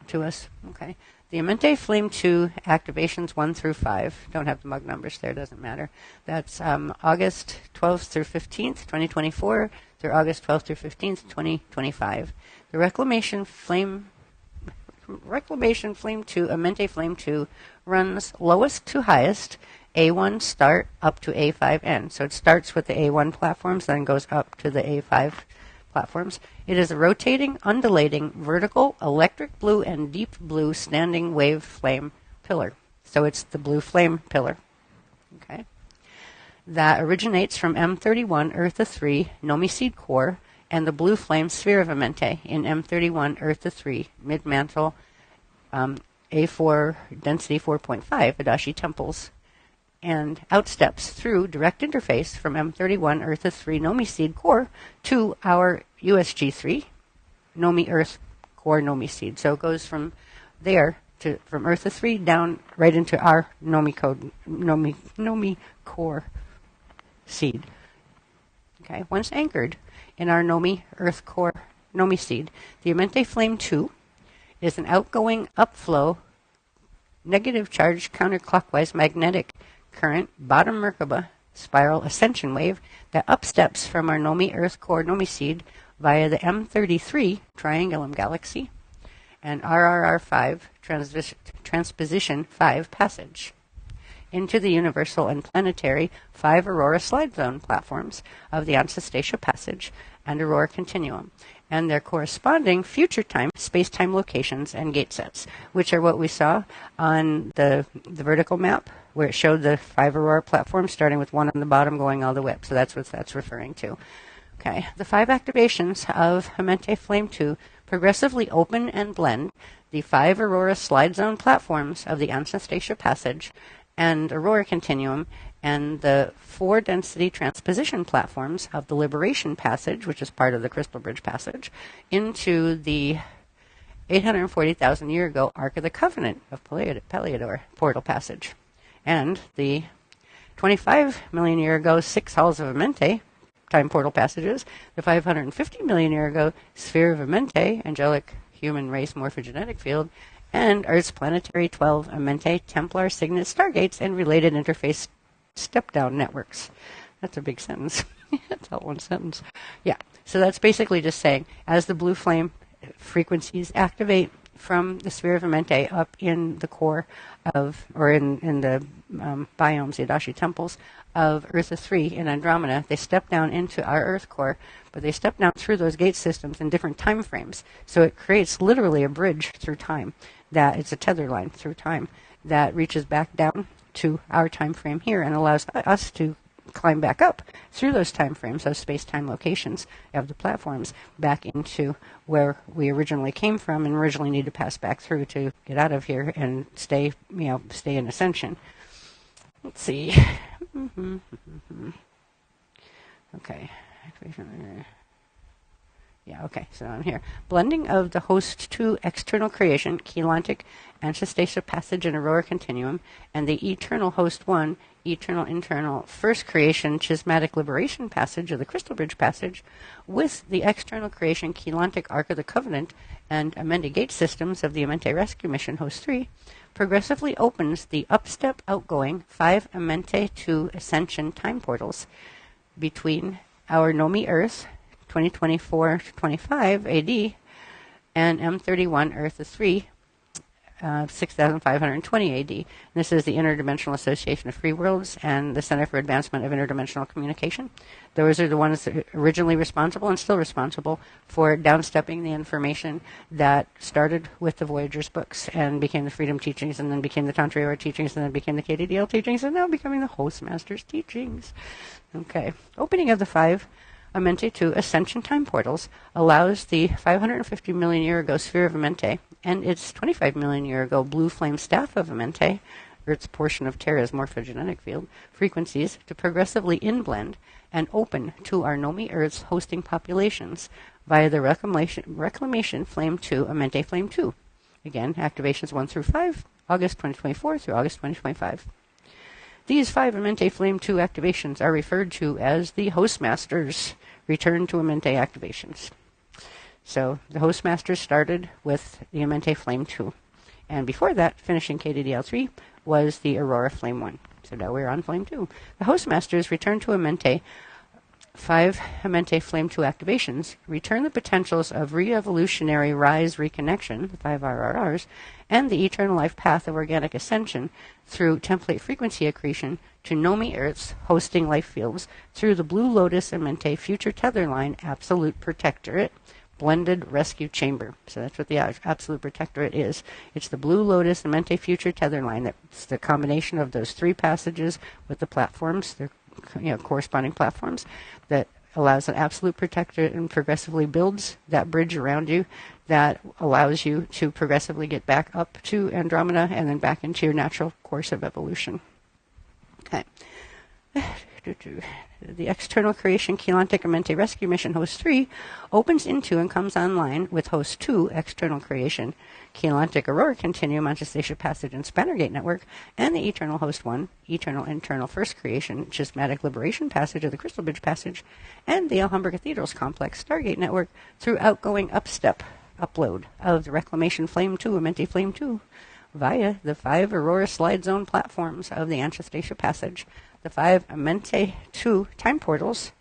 to us. Okay. The Amente Flame 2 activations 1 through 5. Don't have the mug numbers there, doesn't matter. That's August 12th through 15th, 2024, through August 12th through 15th, 2025. The Reclamation Flame 2, Amente Flame 2, runs lowest to highest, A1 start up to A5 end. So it starts with the A1 platforms, then goes up to the A5 platforms. It is a rotating, undulating, vertical, electric blue and deep blue standing wave flame pillar. So it's the blue flame pillar. Okay. That originates from M31 Eartha 3 Nomi seed core and the blue flame sphere of Amente in M31 Eartha 3 mid-mantle A4 density 4.5 Adashi temples, and outsteps through direct interface from M31 Eartha 3 Nomi seed core to our USG3 Nomi Earth core Nomi seed. So it goes from there from Eartha 3 down right into our Nomi core seed. Okay, once anchored in our Nomi Earth core Nomi seed, the Amente Flame 2 is an outgoing upflow negative charge counterclockwise magnetic current bottom Merkaba spiral ascension wave that upsteps from our Nomi Earth core Nomi seed via the M33 Triangulum galaxy and RRR5 transposition 5 passage into the universal and planetary 5 Aurora slide zone platforms of the Antistatia passage and Aurora continuum, and their corresponding future time, space-time locations and gate sets, which are what we saw on the vertical map, where it showed the 5 Aurora platforms starting with one on the bottom going all the way up. So that's what that's referring to. Okay, the 5 activations of Amente Flame 2 progressively open and blend the 5 Aurora slide zone platforms of the Anastasia Passage and Aurora Continuum and the 4 density transposition platforms of the Liberation Passage, which is part of the Crystal Bridge Passage, into the 840,000 year ago Ark of the Covenant of Peliodor portal passage, and the 25 million year ago 6 halls of Amente time portal passages, the 550 million year ago sphere of Amente, angelic human race morphogenetic field, and Earth's planetary 12 Amente Templar Signet stargates and related interface step-down networks. That's a big sentence. That's all one sentence. Yeah, so that's basically just saying, as the blue flame frequencies activate from the sphere of Amente up in the core of, or in the biomes, the Adashi temples of Eartha 3 in Andromeda, they step down into our Earth core, but they step down through those gate systems in different time frames. So it creates literally a bridge through time, that it's a tether line through time that reaches back down to our time frame here and allows us to climb back up through those time frames, those space-time locations of the platforms, back into where we originally came from and originally need to pass back through to get out of here and stay in ascension. Let's see. Okay. Yeah, okay, so I'm here. Blending of the host 2 external creation, Keylontic, Anastasia Passage and Aurora Continuum, and the eternal host 1, eternal internal first creation, Schismatic Liberation Passage of the Crystal Bridge Passage, with the external creation, Keylontic Ark of the Covenant, and Amente Gate systems of the Amente Rescue Mission Host 3, progressively opens the upstep outgoing 5 Amente 2 Ascension time portals between our Nomi Earth 2024 to 25 AD and M31 Earth 3 6520 AD. This is the Interdimensional Association of Free Worlds and the Center for Advancement of Interdimensional Communication. Those are the ones that are originally responsible and still responsible for downstepping the information that started with the Voyagers books and became the Freedom Teachings and then became the Tantra Yoga Teachings and then became the KDDL Teachings and now becoming the Hostmasters Teachings. Okay. Opening of the 5 Amente 2 Ascension Time Portals allows the 550 million year ago Sphere of Amente and its 25 million year ago Blue Flame Staff of Amente, Earth's portion of Terra's morphogenetic field, frequencies to progressively inblend and open to our Nomi Earth's hosting populations via the Reclamation Flame 2 Amente Flame 2. Again, activations 1 through 5, August 2024 through August 2025. These 5 Amente Flame 2 activations are referred to as the Hostmasters Return to Amente activations. So the Hostmasters started with the Amente Flame 2. And before that, finishing KDDL 3, was the Aurora Flame 1. So now we're on Flame 2. The Hostmasters return to Amente 5 Amente Flame 2 activations return the potentials of re-evolutionary rise reconnection, the 5 RRRs, and the eternal life path of organic ascension through template frequency accretion to Nomi Earth's hosting life fields through the Blue Lotus Amente Future Tether Line Absolute Protectorate Blended Rescue Chamber. So that's what the Absolute Protectorate is. It's the Blue Lotus Amente Future Tether Line. That's the combination of those 3 passages with the platforms. They're corresponding platforms that allows an absolute protectorate and progressively builds that bridge around you that allows you to progressively get back up to Andromeda and then back into your natural course of evolution. Okay. The External Creation Keylontic Amente Rescue Mission Host 3 opens into and comes online with Host 2 External Creation Keylontic Aurora Continuum Manifestation Passage and Spannergate Network, and the Eternal Host 1 Eternal Internal First Creation Schismatic Liberation Passage of the Crystal Bridge Passage, and the Alhambra Cathedrals Complex Stargate Network through outgoing upload of the Reclamation Flame 2 Amente Flame 2 via the 5 Aurora Slide Zone platforms of the Antistasia Passage, the 5 Amente 2 time portals,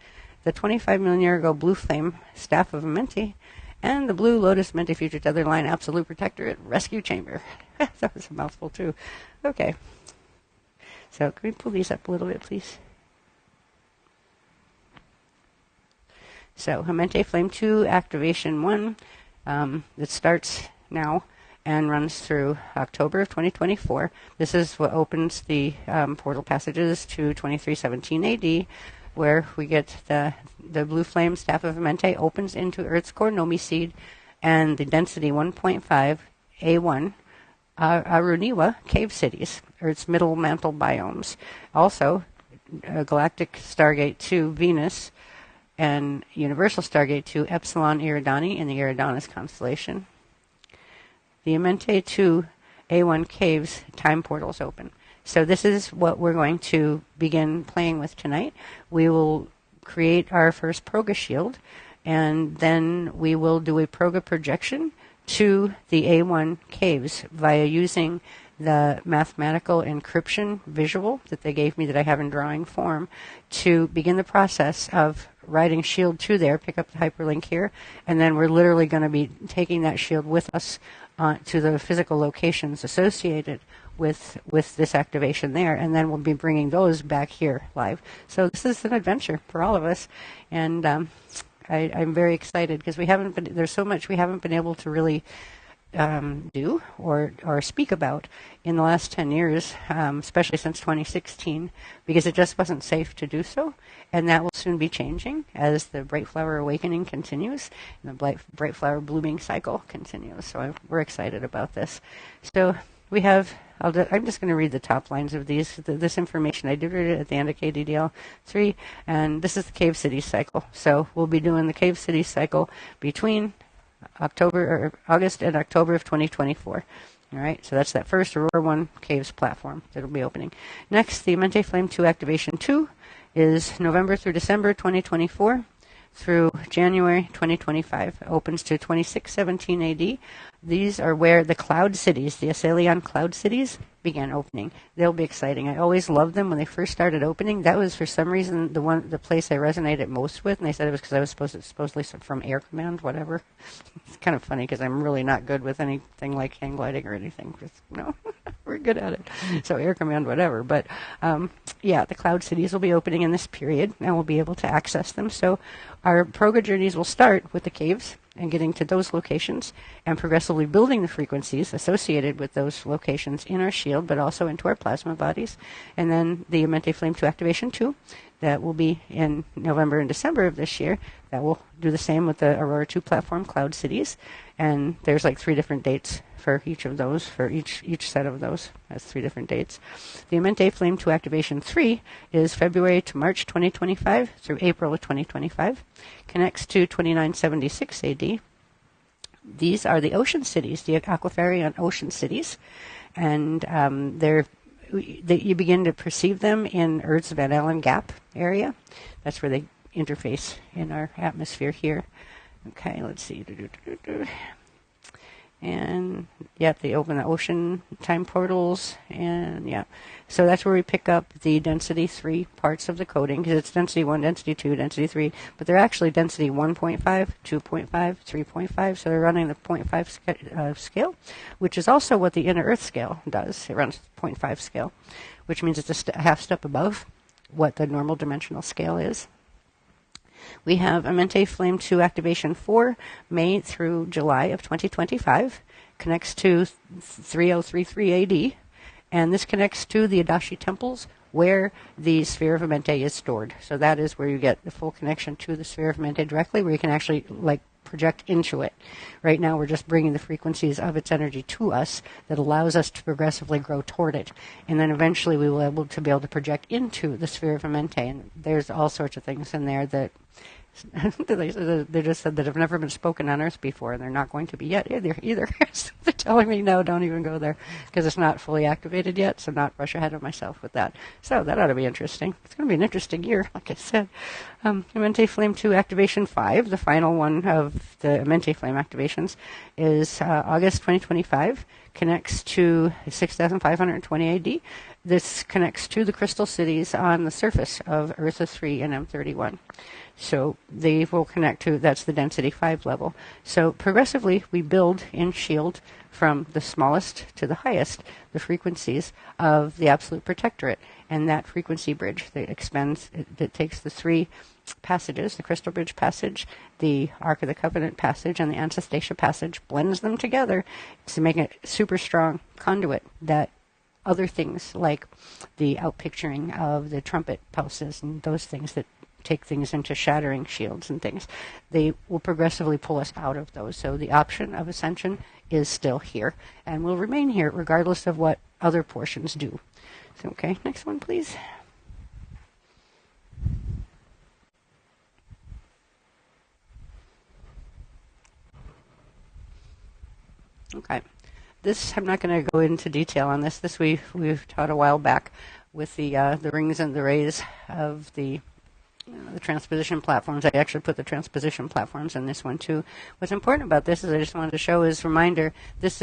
the 25 million year ago Blue Flame Staff of Amente, and the Blue Lotus Mente Future Tether Line Absolute Protectorate Rescue Chamber. That was a mouthful too. Okay. So can we pull these up a little bit, please? So Amente Flame 2 Activation 1, it starts now and runs through October of 2024. This is what opens the portal passages to 2317 AD, where we get the Blue Flame Staff of Amente opens into Earth's core Nomi seed and the density 1.5 A1 Aruniwa cave cities, Earth's middle mantle biomes. Also, Galactic Stargate 2 Venus and Universal Stargate 2 Epsilon Eridani in the Eridanus constellation. The Amente 2 A1 Caves time portals open. So this is what we're going to begin playing with tonight. We will create our first Proga shield, and then we will do a Proga projection to the A1 caves via using the mathematical encryption visual that they gave me that I have in drawing form to begin the process of writing shield to there, pick up the hyperlink here, and then we're literally going to be taking that shield with us to the physical locations associated with this activation there, and then we'll be bringing those back here live. So this is an adventure for all of us, and I'm very excited because there's so much we haven't been able to really do or speak about in the last 10 years, especially since 2016, because it just wasn't safe to do so. And that will soon be changing as the Bright Flower Awakening continues and the Bright Flower Blooming cycle continues. So we're excited about this. So we have, I'm just going to read the top lines of this information. I did read it at the end of KDDL 3, and this is the Cave Cities cycle. So we'll be doing the Cave Cities cycle between August and October of 2024. All right, so that's that first Aurora 1 Caves platform that will be opening. Next, the Mente Flame 2 Activation 2 is November through December 2024 through January 2025. Opens to 2617 AD. These are where the cloud cities, the Aselion cloud cities, began opening. They'll be exciting. I always loved them when they first started opening. That was for some reason the place I resonated most with, and they said it was because I was supposedly from Air Command, whatever. It's kind of funny because I'm really not good with anything like hang gliding or anything. No, we're good at it. So Air Command, whatever. But yeah, the cloud cities will be opening in this period, and we'll be able to access them. So our Proga journeys will start with the caves and getting to those locations and progressively building the frequencies associated with those locations in our shield, but also into our plasma bodies. And then the Mente Flame 2 Activation 2, that will be in November and December of this year. That will do the same with the Aurora 2 platform, Cloud Cities. And there's like 3 different dates for each of those, for each set of those has 3 different dates. The Mente Flame 2 Activation 3 is February to March 2025 through April of 2025. Connects to 2976 AD. These are the ocean cities, the Aquiferian ocean cities. And you begin to perceive them in Earth's Van Allen Gap area. That's where they interface in our atmosphere here. Okay, let's see. And yeah, they open the ocean time portals, and yeah. So that's where we pick up the density 3 parts of the coding, because it's density 1, density 2, density 3, but they're actually density 1.5, 2.5, 3.5, so they're running the 0.5 scale, which is also what the inner Earth scale does. It runs 0.5 scale, which means it's a half step above what the normal dimensional scale is. We have Amente Flame 2 Activation 4, May through July of 2025. Connects to 3033 AD. And this connects to the Adashi temples where the Sphere of Amente is stored. So that is where you get the full connection to the Sphere of Amente directly, where you can actually project into it. Right now we're just bringing the frequencies of its energy to us that allows us to progressively grow toward it. And then eventually we will be able to project into the Sphere of Amente. And there's all sorts of things in there that they just said that have never been spoken on Earth before, and they're not going to be yet either. So they're telling me, no, don't even go there, because it's not fully activated yet, so not rush ahead of myself with that. So that ought to be interesting. It's going to be an interesting year, like I said. Amente Flame 2 Activation 5, the final one of the Amente Flame activations, is August 2025, connects to 6520 AD. This connects to the crystal cities on the surface of Eartha 3 and M31. So they will connect to, that's the density 5 level. So progressively we build in shield from the smallest to the highest the frequencies of the Absolute Protectorate. And that frequency bridge that expands, it takes the 3 passages, the Crystal Bridge passage, the Ark of the Covenant passage, and the Ancestation passage, blends them together to make a super strong conduit that other things like the outpicturing of the trumpet pulses and those things that take things into shattering shields and things, they will progressively pull us out of those. So the option of ascension is still here and will remain here regardless of what other portions do. So, okay, next one, please. Okay. This, I'm not going to go into detail on this. This we've taught a while back with the rings and the rays of the transposition platforms. I actually put the transposition platforms in this one too. What's important about this is I just wanted to show as a reminder, it's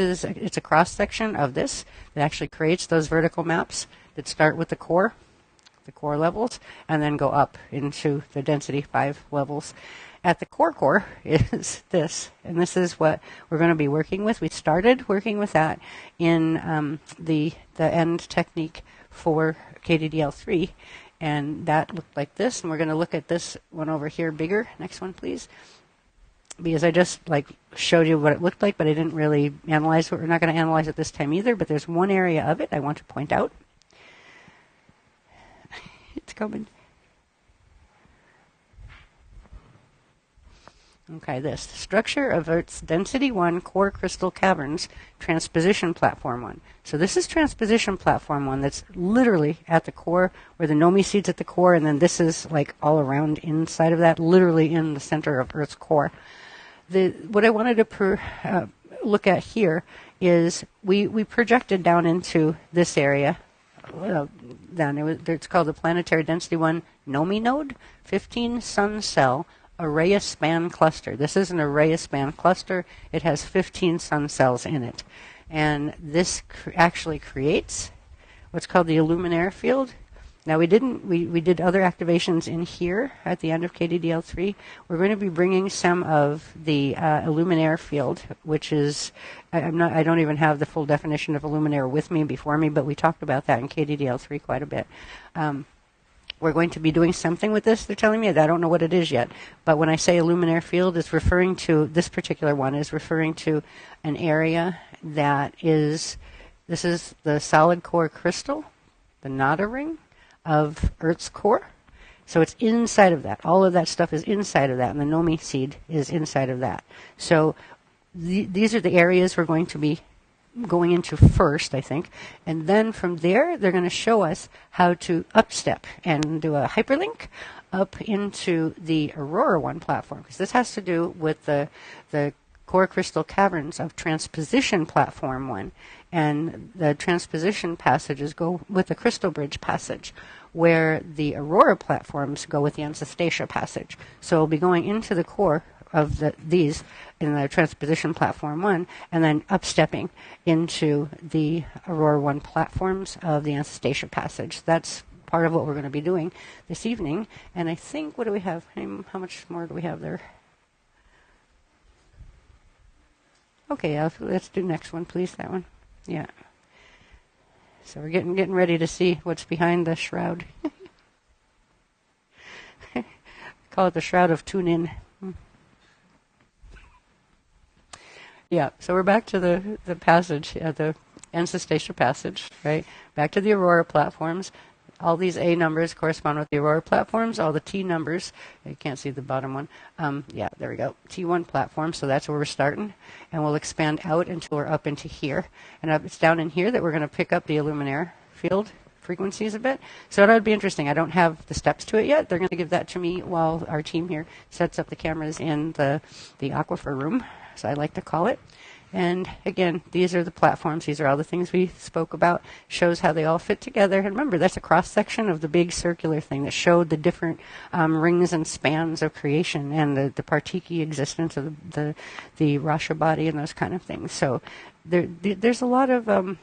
a cross section of this that actually creates those vertical maps that start with the core levels, and then go up into the density 5 levels. At the core is this, and this is what we're going to be working with. We started working with that in the end technique for KDDL3, and that looked like this. And we're going to look at this one over here bigger. Next one, please. Because I just showed you what it looked like, but I didn't really analyze it. We're not going to analyze it this time either, but there's one area of it I want to point out. It's coming. Okay, this structure of Earth's Density 1 Core Crystal Caverns Transposition Platform 1. So this is Transposition Platform 1 that's literally at the core, where the Nomi seed's at the core, and then this is all around inside of that, literally in the center of Earth's core. What I wanted to look at here is we projected down into this area. It's called the Planetary Density 1 Nomi Node, 15 Sun Cell Arraya Span Cluster. This is an Arraya Span Cluster. It has 15 sun cells in it. And this actually creates what's called the Illuminaire field. Now we did other activations in here at the end of KDDL3. We're going to be bringing some of the Illuminaire field, which is, I don't even have the full definition of Illuminaire with me before me, but we talked about that in KDDL3 quite a bit. We're going to be doing something with this, they're telling me. I don't know what it is yet. But when I say Illuminaire field, it's referring to, this particular one is referring to an area that is, this is the solid core crystal, the Nada ring of Earth's core. So it's inside of that. All of that stuff is inside of that, and the Nomi seed is inside of that. So these are the areas we're going to be going into first, I think. And then from there, they're going to show us how to upstep and do a hyperlink up into the Aurora 1 platform, because this has to do with the core crystal caverns of Transposition Platform 1. And the transposition passages go with the Crystal Bridge passage, where the Aurora platforms go with the Ancestation passage. So we'll be going into the core of these in the transposition platform 1, and then upstepping into the Aurora 1 platforms of the Ancestation passage. That's part of what we're going to be doing this evening. And I think, what do we have? How much more do we have there? Okay, let's do next one, please. That one. Yeah. So we're getting ready to see what's behind the shroud. Call it the shroud of tune in. Yeah, so we're back to the passage, the Ancestation passage, right? Back to the Aurora platforms. All these A numbers correspond with the Aurora platforms. All the T numbers, you can't see the bottom one. Yeah, there we go. T1 platform, so that's where we're starting. And we'll expand out until we're up into here. And it's down in here that we're going to pick up the Illuminaire field frequencies a bit. So that would be interesting. I don't have the steps to it yet. They're going to give that to me while our team here sets up the cameras in the aquifer room, so I like to call it. And again, these are the platforms. These are all the things we spoke about. Shows how they all fit together. And remember, that's a cross-section of the big circular thing that showed the different rings and spans of creation and the Partiki existence of the Rasha body and those kind of things. So there's a lot of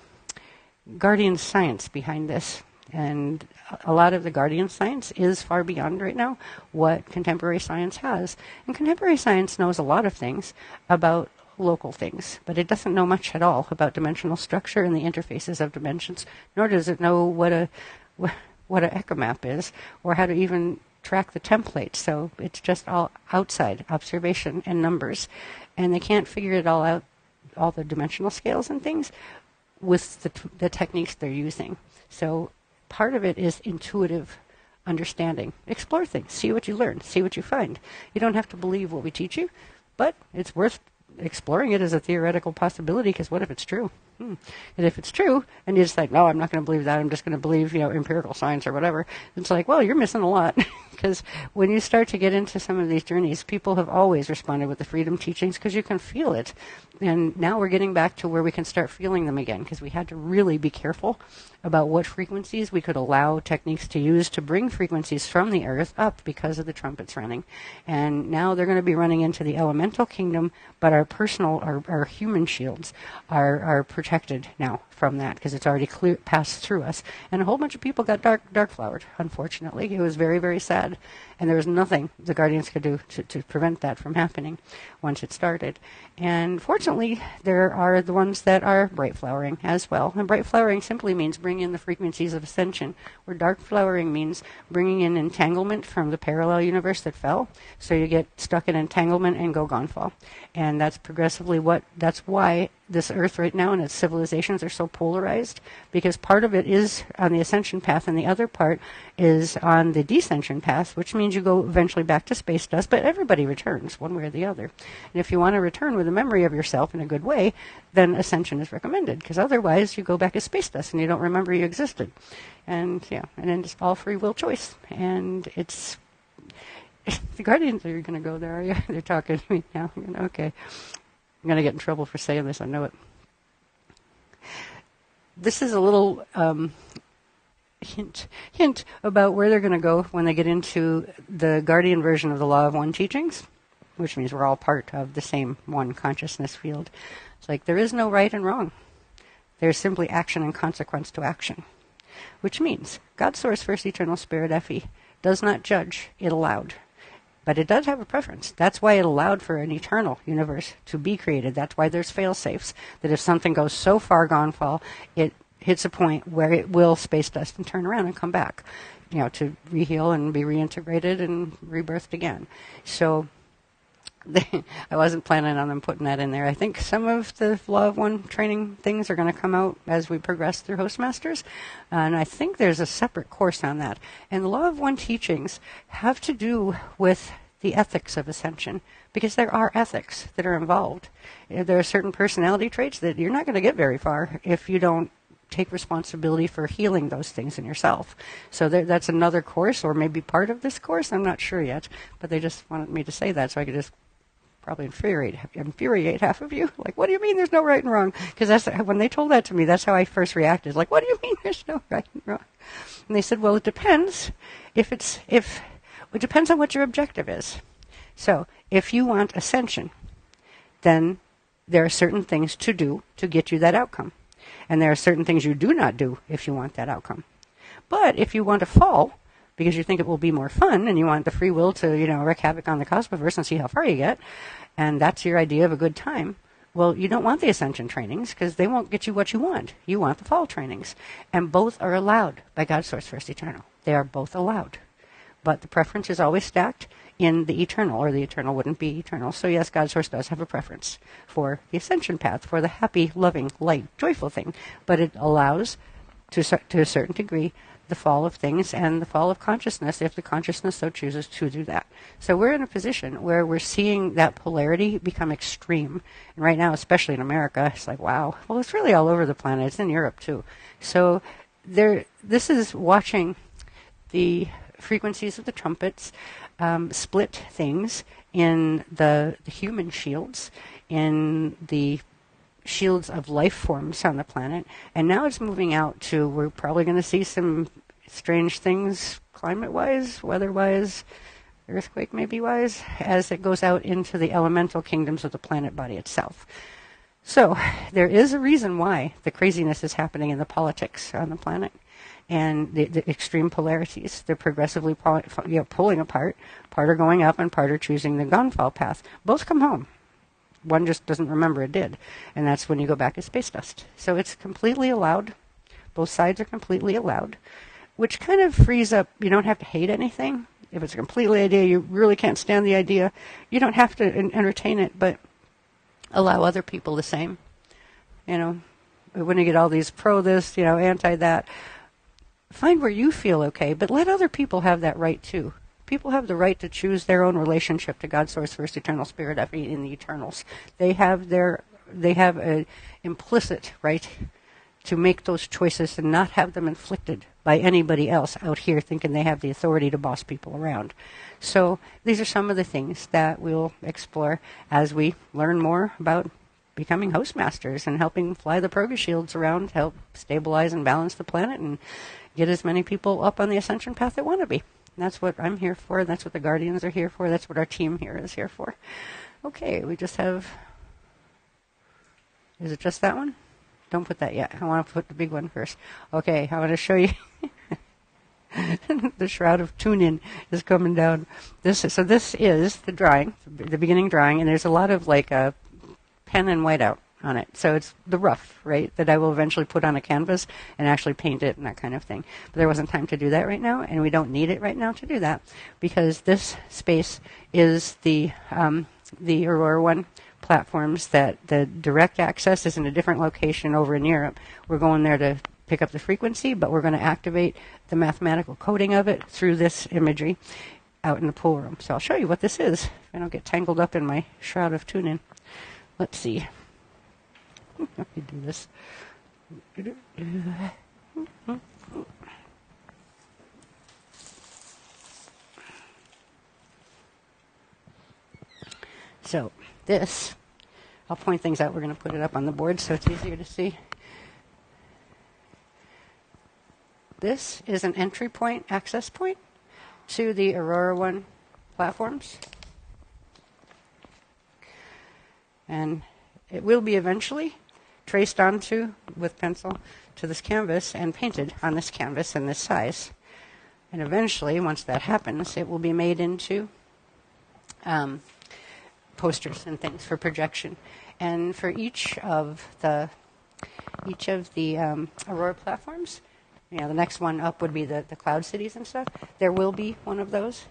guardian science behind this. And a lot of the guardian science is far beyond right now what contemporary science has. And contemporary science knows a lot of things about local things, but it doesn't know much at all about dimensional structure and the interfaces of dimensions, nor does it know what a ecomap is or how to even track the template. So it's just all outside observation and numbers, and they can't figure it all out, all the dimensional scales and things, with the techniques they're using. So part of it is intuitive understanding. Explore things, see what you learn, see what you find. You don't have to believe what we teach you, but it's worth exploring it as a theoretical possibility, because what if it's true? And if it's true, and you just like, no, I'm not going to believe that, I'm just going to believe, empirical science or whatever, it's like, well, you're missing a lot. Because when you start to get into some of these journeys, people have always responded with the freedom teachings because you can feel it. And now we're getting back to where we can start feeling them again, because we had to really be careful about what frequencies we could allow techniques to use to bring frequencies from the earth up because of the trumpets running. And now they're going to be running into the elemental kingdom, but our personal, our human shields are protected now from that, because it's already passed through us. And a whole bunch of people got dark flowered, unfortunately. It was very, very sad. And there was nothing the Guardians could do to prevent that from happening once it started. And fortunately, there are the ones that are bright flowering as well. And bright flowering simply means bring in the frequencies of ascension, where dark flowering means bringing in entanglement from the parallel universe that fell. So you get stuck in entanglement and go gonfall. And that's progressively that's why this earth right now and its civilizations are so polarized, because part of it is on the ascension path and the other part is on the descension path, which means you go eventually back to space dust, but everybody returns one way or the other. And if you want to return with a memory of yourself in a good way, then ascension is recommended, because otherwise you go back as space dust and you don't remember you existed. And and then it's all free will choice. And it's the Guardians are going to go there, are you? They're talking to me now. Okay. I'm going to get in trouble for saying this, I know it. This is a little hint about where they're going to go when they get into the Guardian version of the Law of One teachings, which means we're all part of the same one consciousness field. It's like there is no right and wrong. There's simply action and consequence to action, which means God, Source, First Eternal Spirit, Effie, does not judge, it allowed. But it does have a preference. That's why it allowed for an eternal universe to be created. That's why there's fail-safes, that if something goes so far gonfall, it hits a point where it will space dust and turn around and come back, to reheal and be reintegrated and rebirthed again. So I wasn't planning on them putting that in there. I think some of the Law of One training things are going to come out as we progress through Hostmasters. And I think there's a separate course on that. And the Law of One teachings have to do with the ethics of ascension, because there are ethics that are involved. There are certain personality traits that you're not going to get very far if you don't take responsibility for healing those things in yourself. So that's another course, or maybe part of this course. I'm not sure yet, but they just wanted me to say that so I could just probably infuriate half of you. Like, what do you mean there's no right and wrong? Because when they told that to me, that's how I first reacted. Like, what do you mean there's no right and wrong? And they said, well, it depends. It depends on what your objective is. So if you want ascension, then there are certain things to do to get you that outcome. And there are certain things you do not do if you want that outcome. But if you want to fall, because you think it will be more fun, and you want the free will to, wreak havoc on the cosmoverse and see how far you get, and that's your idea of a good time, well, you don't want the ascension trainings, because they won't get you what you want. You want the fall trainings. And both are allowed by God, Source, First, Eternal. They are both allowed. But the preference is always stacked in the eternal, or the eternal wouldn't be eternal. So yes, God, Source does have a preference for the ascension path, for the happy, loving, light, joyful thing. But it allows, to a certain degree, the fall of things and the fall of consciousness, if the consciousness so chooses to do that. So we're in a position where we're seeing that polarity become extreme. And right now, especially in America, it's like, wow. Well, it's really all over the planet. It's in Europe, too. So this is watching the frequencies of the trumpets split things in the human shields, in the shields of life forms on the planet, and now it's moving out to, we're probably going to see some strange things climate-wise, weather-wise, earthquake maybe-wise, as it goes out into the elemental kingdoms of the planet body itself. So there is a reason why the craziness is happening in the politics on the planet, and the extreme polarities. They're progressively pulling apart. Part are going up and part are choosing the gunfall path. Both come home. One just doesn't remember it did. And that's when you go back as space dust. So it's completely allowed. Both sides are completely allowed, which kind of frees up. You don't have to hate anything. If it's a completely idea, you really can't stand the idea, you don't have to entertain it, but allow other people the same. When you get all these pro this, anti that, find where you feel okay, but let other people have that right too. People have the right to choose their own relationship to God, Source, First, Eternal Spirit, in the eternals. They have an implicit right to make those choices and not have them inflicted by anybody else out here thinking they have the authority to boss people around. So these are some of the things that we'll explore as we learn more about becoming host masters and helping fly the Proga shields around, help stabilize and balance the planet, and get as many people up on the ascension path that want to be. And that's what I'm here for. That's what the Guardians are here for. That's what our team here is here for. Okay, we just have... Is it just that one? Don't put that yet. I want to put the big one first. Okay, I want to show you... The Shroud of Tune-In is coming down. This is the drawing, the beginning drawing, and there's a lot of pen and whiteout on it. So it's the rough, right, that I will eventually put on a canvas and actually paint it and that kind of thing. But there wasn't time to do that right now, and we don't need it right now to do that, because this space is the Aurora One platforms that the direct access is in a different location over in Europe. We're going there to pick up the frequency, but we're going to activate the mathematical coding of it through this imagery out in the pool room. So I'll show you what this is if I don't get tangled up in my Shroud of Tune-In. Let's see. Let me do this. So this, I'll point things out. We're going to put it up on the board so it's easier to see. This is an entry point, access point to the Aurora One platforms. And it will be eventually traced onto, with pencil, to this canvas and painted on this canvas in this size. And eventually, once that happens, it will be made into posters and things for projection. And for each of the Aurora platforms, the next one up would be the cloud cities and stuff. There will be one of those,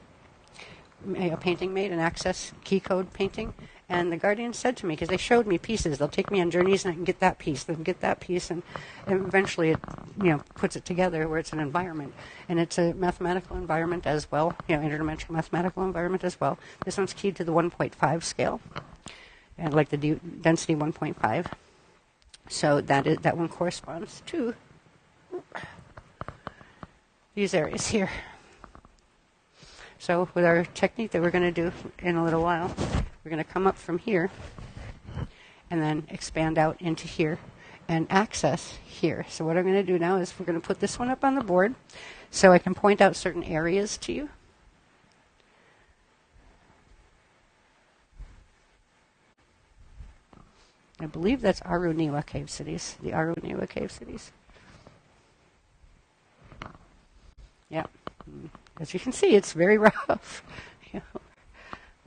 a painting made, an access key code painting. And the Guardians said to me, because they showed me pieces, they'll take me on journeys and I can get that piece, then get that piece, and eventually it puts it together where it's an environment. And it's a mathematical environment as well, interdimensional mathematical environment as well. This one's keyed to the 1.5 scale, and like the density 1.5. So that one corresponds to these areas here. So with our technique that we're going to do in a little while, we're going to come up from here and then expand out into here and access here. So what I'm going to do now is we're going to put this one up on the board so I can point out certain areas to you. I believe that's Aruniwa Cave Cities, the Aruniwa Cave Cities. Yeah, as you can see, it's very rough.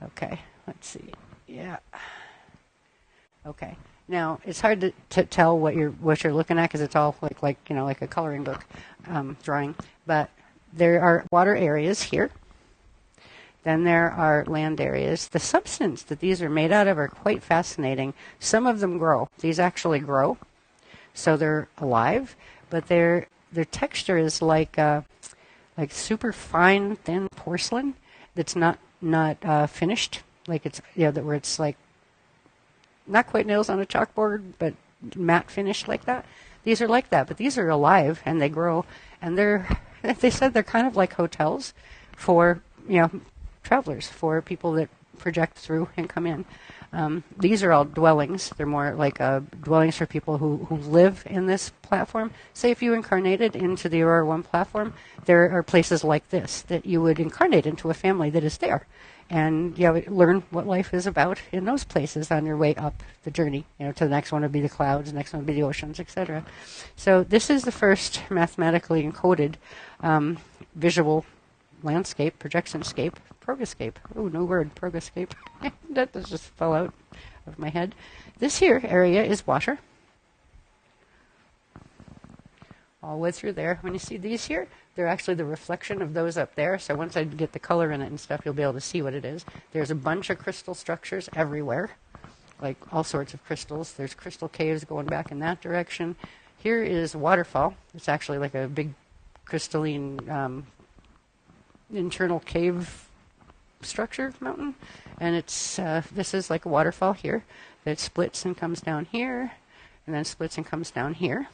Okay, let's see. Yeah. Okay. Now it's hard to tell what you're looking at because it's all like a coloring book drawing. But there are water areas here. Then there are land areas. The substance that these are made out of are quite fascinating. Some of them grow. These actually grow, so they're alive. But their texture is like super fine, thin porcelain that's not finished. Like it's where it's like not quite nails on a chalkboard, but matte finish like that. These are like that, but these are alive and they grow, and they said they're kind of like hotels for travelers, for people that project through and come in. These are all dwellings. They're more like dwellings for people who live in this platform. Say if you incarnated into the Aurora One platform, there are places like this that you would incarnate into a family that is there. And learn what life is about in those places on your way up the journey. To the next one would be the clouds, the next one would be the oceans, etc. So this is the first mathematically encoded visual landscape, projectionscape, progascape. Oh, no word, progascape. That just fell out of my head. This here area is water. All the way through there. When you see these here, they're actually the reflection of those up there. So once I get the color in it and stuff, you'll be able to see what it is. There's a bunch of crystal structures everywhere, like all sorts of crystals. There's crystal caves going back in that direction. Here is a waterfall. It's actually like a big crystalline internal cave structure mountain. And it's this is like a waterfall here that splits and comes down here, and then splits and comes down here.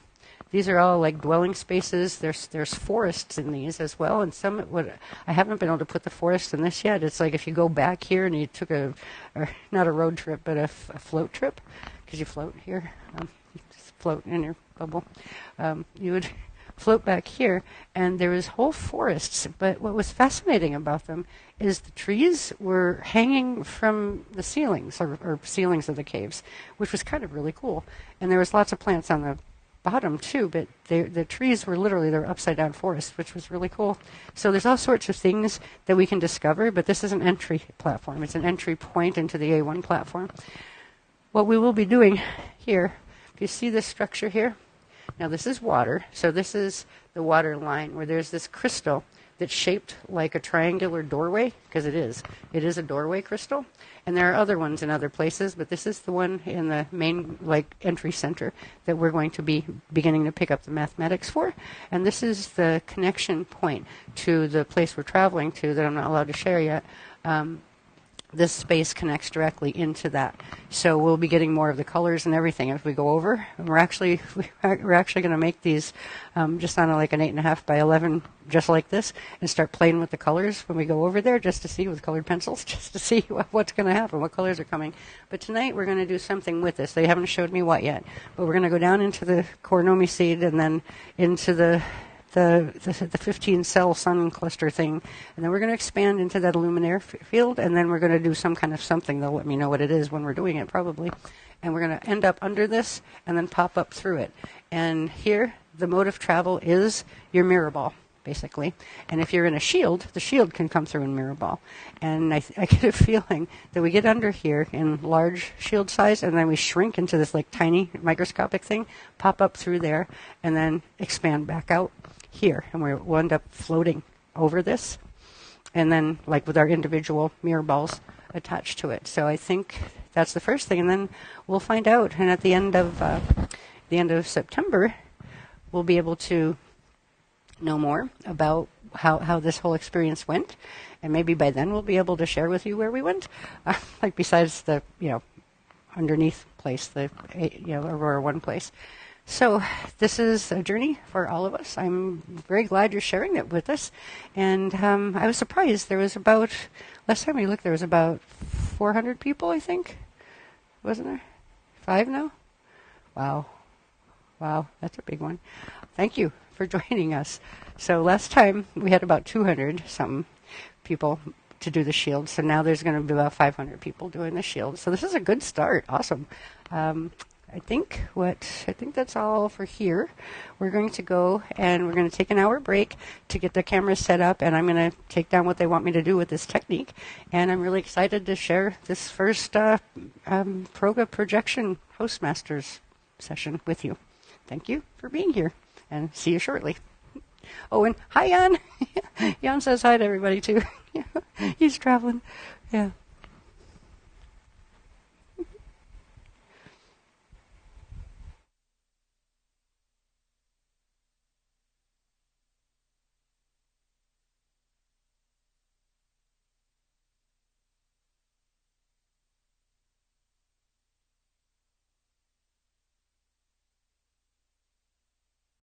These are all like dwelling spaces. There's forests in these as well, and I haven't been able to put the forest in this yet. It's like if you go back here and you took not a road trip, but a float trip, because you float here, you just float in your bubble. You would float back here, and there was whole forests. But what was fascinating about them is the trees were hanging from the ceilings or ceilings of the caves, which was kind of really cool. And there was lots of plants on the bottom too, but the trees were literally they're upside down forests, which was really cool. So there's all sorts of things that we can discover, but this is an entry platform. It's an entry point into the A1 platform. What we will be doing here, if you see this structure here, now this is water, so this is the water line where there's this crystal that's shaped like a triangular doorway, because it is a doorway crystal. And there are other ones in other places, but this is the one in the main entry center that we're going to be beginning to pick up the mathematics for. And this is the connection point to the place we're traveling to that I'm not allowed to share yet. This space connects directly into that. So we'll be getting more of the colors and everything as we go over. And we're actually going to make these just on like an 8.5 by 11, just like this, and start playing with the colors when we go over there, just to see with colored pencils, just to see what's going to happen, what colors are coming. But tonight we're going to do something with this. They haven't showed me what yet, but we're going to go down into the Coronomi seed and then into the 15-cell sun cluster thing, and then we're going to expand into that Illuminaire field, and then we're going to do some kind of something. They'll let me know what it is when we're doing it, probably. And we're going to end up under this and then pop up through it. And here, the mode of travel is your mirror ball, basically. And if you're in a shield, the shield can come through in mirror ball. And I get a feeling that we get under here in large shield size, and then we shrink into this like tiny microscopic thing, pop up through there, and then expand back out here, and we'll end up floating over this, and then like with our individual mirror balls attached to it. So I think that's the first thing, and then we'll find out. And at the end of September, we'll be able to know more about how this whole experience went, and maybe by then we'll be able to share with you where we went, like besides the underneath place, the Aurora One place. So this is a journey for all of us. I'm very glad you're sharing it with us. And I was surprised. Last time we looked, there was about 400 people, I think. Wasn't there? 5 now? Wow. Wow, that's a big one. Thank you for joining us. So last time we had about 200 something people to do the shield. So now there's going to be about 500 people doing the shield. So this is a good start. Awesome. I think that's all for here. We're going to go and we're going to take an hour break to get the camera set up, and I'm going to take down what they want me to do with this technique. And I'm really excited to share this first Proga projection Hostmasters session with you. Thank you for being here, and see you shortly. Oh, and hi, Jan. Jan says hi to everybody too. He's traveling. Yeah.